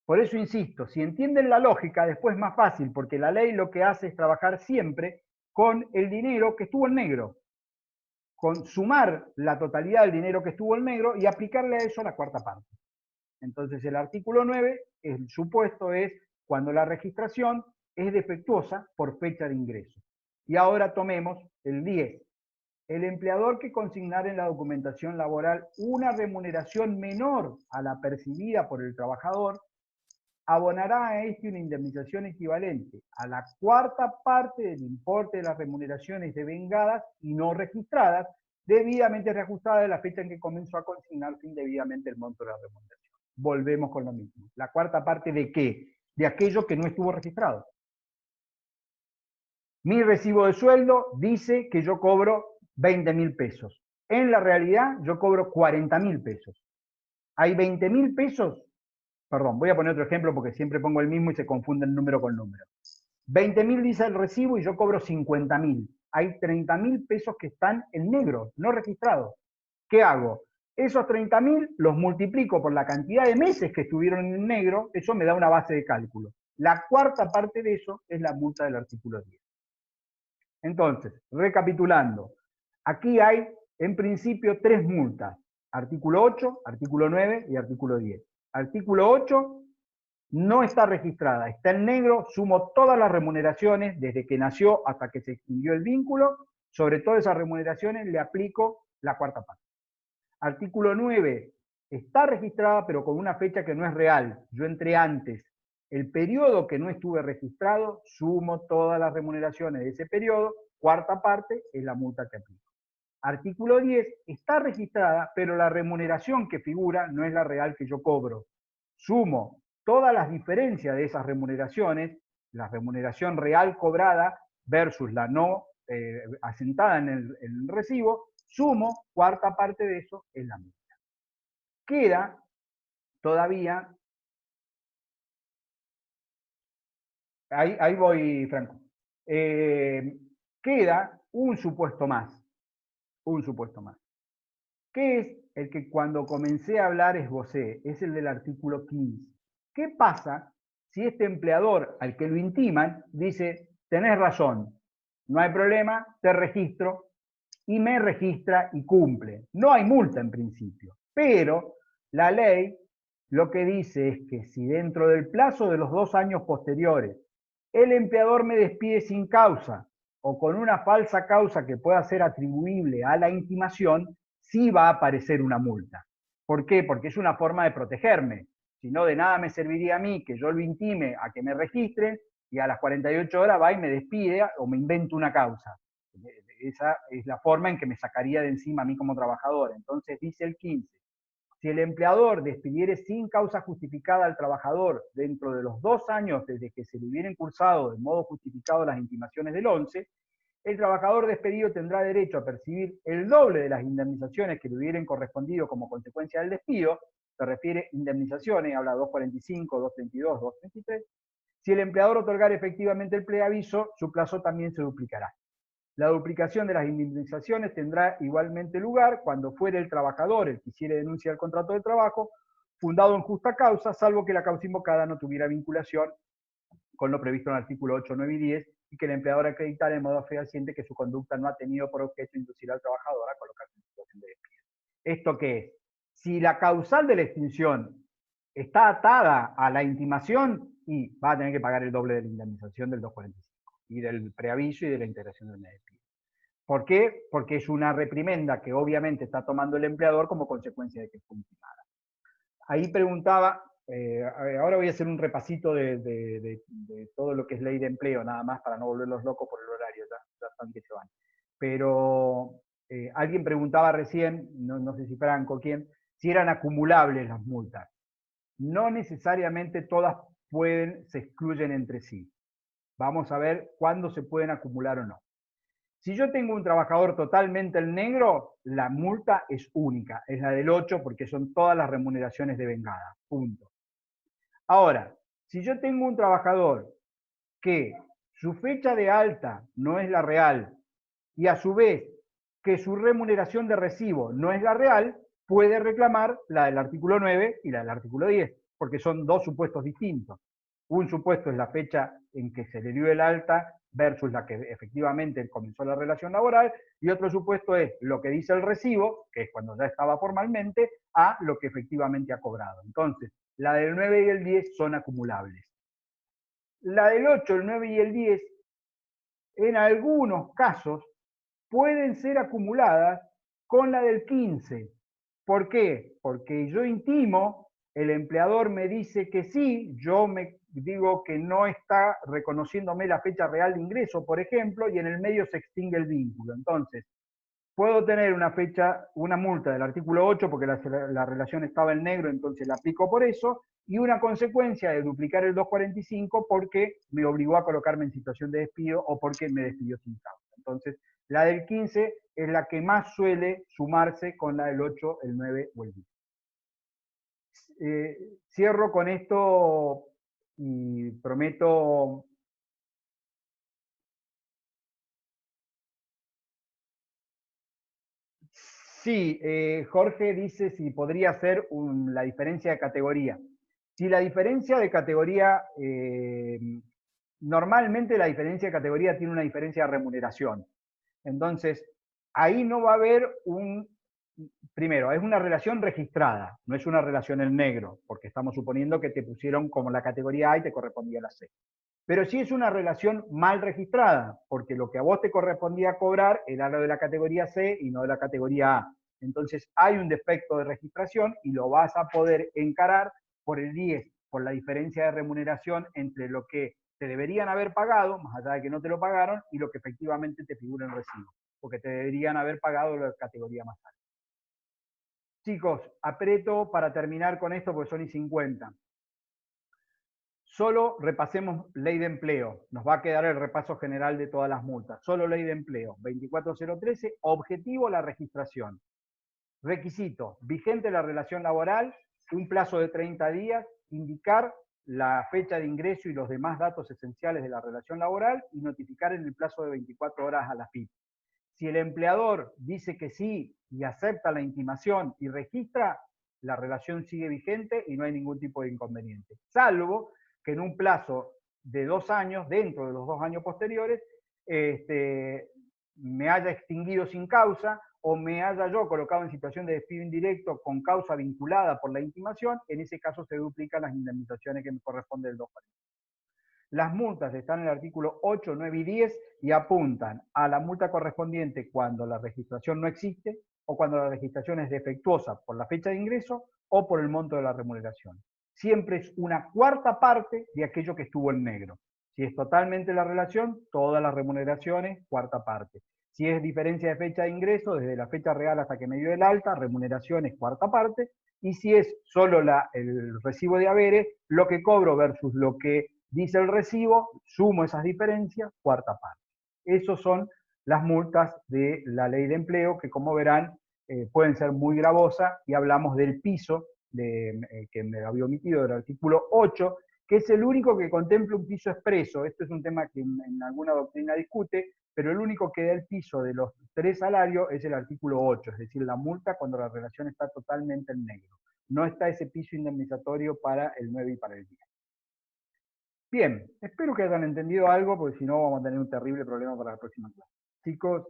Por eso insisto, si entienden la lógica, después es más fácil, porque la ley lo que hace es trabajar siempre con el dinero que estuvo en negro, con sumar la totalidad del dinero que estuvo en negro y aplicarle a eso la cuarta parte. Entonces el artículo 9, el supuesto es cuando la registración es defectuosa por fecha de ingreso. Y ahora tomemos el 10. El empleador que consignara en la documentación laboral una remuneración menor a la percibida por el trabajador, abonará a este una indemnización equivalente a la cuarta parte del importe de las remuneraciones devengadas y no registradas, debidamente reajustada de la fecha en que comenzó a consignarse indebidamente el monto de la remuneración. Volvemos con lo mismo. ¿La cuarta parte de qué? De aquello que no estuvo registrado. Mi recibo de sueldo dice que yo cobro 20.000 pesos. En la realidad, yo cobro 40.000 pesos. Hay 20.000 pesos. Perdón, voy a poner otro ejemplo porque siempre pongo el mismo y se confunde el número con número. 20.000 dice el recibo y yo cobro 50.000. Hay 30.000 pesos que están en negro, no registrados. ¿Qué hago? Esos 30.000 los multiplico por la cantidad de meses que estuvieron en negro, eso me da una base de cálculo. La cuarta parte de eso es la multa del artículo 10. Entonces, recapitulando, aquí hay en principio 3 multas. Artículo 8, artículo 9 y artículo 10. Artículo 8 no está registrada, está en negro, sumo todas las remuneraciones desde que nació hasta que se extinguió el vínculo, sobre todas esas remuneraciones le aplico la cuarta parte. Artículo 9 está registrada pero con una fecha que no es real, yo entré antes. El periodo que no estuve registrado, sumo todas las remuneraciones de ese periodo, cuarta parte es la multa que aplico. Artículo 10, está registrada, pero la remuneración que figura no es la real que yo cobro. Sumo todas las diferencias de esas remuneraciones, la remuneración real cobrada versus la no asentada en el recibo, sumo, cuarta parte de eso es la multa. Queda todavía, ahí voy, Franco, queda un supuesto más. ¿Qué es el que cuando comencé a hablar esbocé? Es el del artículo 15. ¿Qué pasa si este empleador al que lo intiman dice, tenés razón, no hay problema, te registro, y me registra y cumple? No hay multa en principio, pero la ley lo que dice es que si dentro del plazo de los 2 años posteriores el empleador me despide sin causa, o con una falsa causa que pueda ser atribuible a la intimación, sí va a aparecer una multa. ¿Por qué? Porque es una forma de protegerme. Si no, de nada me serviría a mí que yo lo intime a que me registren y a las 48 horas va y me despide o me invento una causa. Esa es la forma en que me sacaría de encima a mí como trabajador. Entonces dice el 15, si el empleador despidiere sin causa justificada al trabajador dentro de los 2 años desde que se le hubieran cursado de modo justificado las intimaciones del 11, el trabajador despedido tendrá derecho a percibir el doble de las indemnizaciones que le hubieran correspondido como consecuencia del despido, se refiere indemnizaciones, habla 245, 232, 233, si el empleador otorgara efectivamente el preaviso, su plazo también se duplicará. La duplicación de las indemnizaciones tendrá igualmente lugar cuando fuere el trabajador el que hiciere denuncia del contrato de trabajo, fundado en justa causa, salvo que la causa invocada no tuviera vinculación con lo previsto en el artículo 8, 9 y 10, y que el empleador acreditara de modo fehaciente que su conducta no ha tenido por objeto inducir al trabajador a colocarse en situación de despido. ¿Esto qué es? Si la causal de la extinción está atada a la intimación, y va a tener que pagar el doble de la indemnización del 245, y del preaviso y de la integración del despido. ¿Por qué? Porque es una reprimenda que obviamente está tomando el empleador como consecuencia de que fue intimada. Ahí preguntaba, ahora voy a hacer un repasito de todo lo que es ley de empleo, nada más para no volverlos locos por el horario, ya están que se van. Pero alguien preguntaba recién, no sé si Franco, quién, si eran acumulables las multas. No necesariamente todas se excluyen entre sí. Vamos a ver cuándo se pueden acumular o no. Si yo tengo un trabajador totalmente en negro, la multa es única, es la del 8 porque son todas las remuneraciones devengadas, punto. Ahora, si yo tengo un trabajador que su fecha de alta no es la real y a su vez que su remuneración de recibo no es la real, puede reclamar la del artículo 9 y la del artículo 10, porque son dos supuestos distintos. Un supuesto es la fecha en que se le dio el alta versus la que efectivamente comenzó la relación laboral, y otro supuesto es lo que dice el recibo, que es cuando ya estaba formalmente, a lo que efectivamente ha cobrado. Entonces, la del 9 y el 10 son acumulables. La del 8, el 9 y el 10, en algunos casos, pueden ser acumuladas con la del 15. ¿Por qué? Porque yo intimo, el empleador me dice que sí, yo me digo que no está reconociéndome la fecha real de ingreso, por ejemplo, y en el medio se extingue el vínculo. Entonces, puedo tener una multa del artículo 8 porque la relación estaba en negro, entonces la aplico por eso, y una consecuencia de duplicar el 245 porque me obligó a colocarme en situación de despido o porque me despidió sin causa. Entonces, la del 15 es la que más suele sumarse con la del 8, el 9 o el 10. Cierro con esto y prometo... Sí, Jorge dice si podría ser la diferencia de categoría. Si la diferencia de categoría, normalmente la diferencia de categoría tiene una diferencia de remuneración. Entonces, ahí no va a haber primero, es una relación registrada, no es una relación en negro, porque estamos suponiendo que te pusieron como la categoría A y te correspondía la C. Pero sí es una relación mal registrada, porque lo que a vos te correspondía cobrar era lo de la categoría C y no de la categoría A. Entonces hay un defecto de registración y lo vas a poder encarar por el 10, por la diferencia de remuneración entre lo que te deberían haber pagado, más allá de que no te lo pagaron, y lo que efectivamente te figura en recibo, porque te deberían haber pagado la categoría más alta. Chicos, aprieto para terminar con esto porque son y 50. Solo repasemos ley de empleo. Nos va a quedar el repaso general de todas las multas. Solo ley de empleo. 24013, objetivo la registración. Requisito, vigente la relación laboral, un plazo de 30 días, indicar la fecha de ingreso y los demás datos esenciales de la relación laboral y notificar en el plazo de 24 horas a la FIP. Si el empleador dice que sí y acepta la intimación y registra, la relación sigue vigente y no hay ningún tipo de inconveniente. Salvo que en un plazo de 2 años, dentro de los 2 años posteriores, me haya extinguido sin causa o me haya yo colocado en situación de despido indirecto con causa vinculada por la intimación, en ese caso se duplican las indemnizaciones que me corresponden del 240. Las multas están en el artículo 8, 9 y 10 y apuntan a la multa correspondiente cuando la registración no existe o cuando la registración es defectuosa por la fecha de ingreso o por el monto de la remuneración. Siempre es una cuarta parte de aquello que estuvo en negro. Si es totalmente la relación, todas las remuneraciones, cuarta parte. Si es diferencia de fecha de ingreso, desde la fecha real hasta que me dio el alta, remuneraciones, cuarta parte. Y si es solo el recibo de haberes, lo que cobro versus lo que dice el recibo, sumo esas diferencias, cuarta parte. Esas son las multas de la ley de empleo, que como verán, pueden ser muy gravosas, y hablamos del piso, que me había omitido, del artículo 8, que es el único que contempla un piso expreso. Esto es un tema que en alguna doctrina discute, pero el único que da el piso de los 3 salarios es el artículo 8, es decir, la multa cuando la relación está totalmente en negro. No está ese piso indemnizatorio para el 9 y para el 10. Bien, espero que hayan entendido algo, porque si no vamos a tener un terrible problema para la próxima clase. Chicos,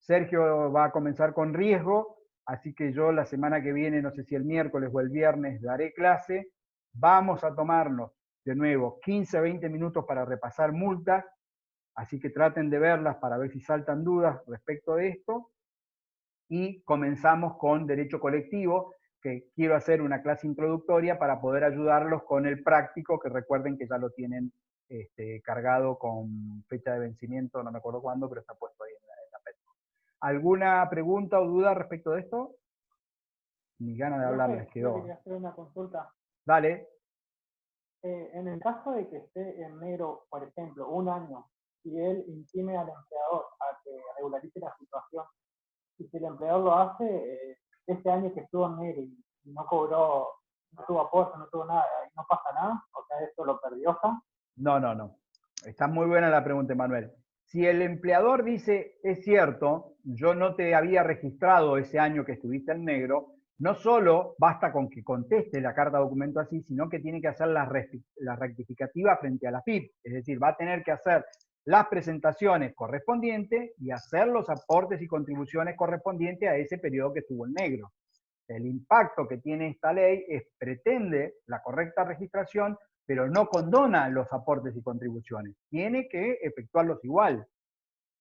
Sergio va a comenzar con riesgo, así que yo la semana que viene, no sé si el miércoles o el viernes, daré clase. Vamos a tomarnos de nuevo 15 a 20 minutos para repasar multas. Así que traten de verlas para ver si saltan dudas respecto de esto. Y comenzamos con derecho colectivo, que quiero hacer una clase introductoria para poder ayudarlos con el práctico, que recuerden que ya lo tienen cargado con fecha de vencimiento, no me acuerdo cuándo, pero está puesto ahí en la PET. ¿Alguna pregunta o duda respecto de esto? Ni ganas de hablar les Yo quedó. quería hacer una consulta. Dale. En el caso de que esté en negro, por ejemplo, un año, y él intime al empleador a que regularice la situación, y si el empleador lo hace, este año que estuvo en negro y no cobró, no tuvo aporte, no tuvo nada, y no pasa nada, o sea, esto lo perdió, ¿está? No. Está muy buena la pregunta, Manuel. Si el empleador dice, es cierto, yo no te había registrado ese año que estuviste en negro, no solo basta con que conteste la carta de documento así, sino que tiene que hacer la rectificativa frente a la FIP. Es decir, va a tener que hacer las presentaciones correspondientes y hacer los aportes y contribuciones correspondientes a ese periodo que estuvo en negro. El impacto que tiene esta ley pretende la correcta registración, pero no condona los aportes y contribuciones. Tiene que efectuarlos igual.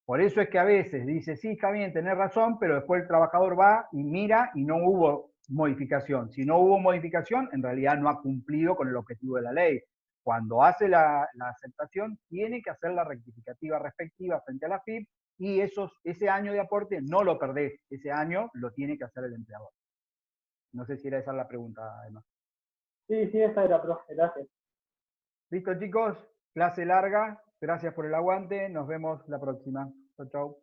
Por eso es que a veces dice, sí, está bien, tenés razón, pero después el trabajador va y mira y no hubo modificación. Si no hubo modificación, en realidad no ha cumplido con el objetivo de la ley. Cuando hace la aceptación, tiene que hacer la rectificativa respectiva frente a la FIP y ese año de aporte no lo perdés. Ese año lo tiene que hacer el empleador. No sé si era esa la pregunta, además. Sí, esa era, profe, gracias. Listo, chicos, clase larga. Gracias por el aguante. Nos vemos la próxima. Chau, chau.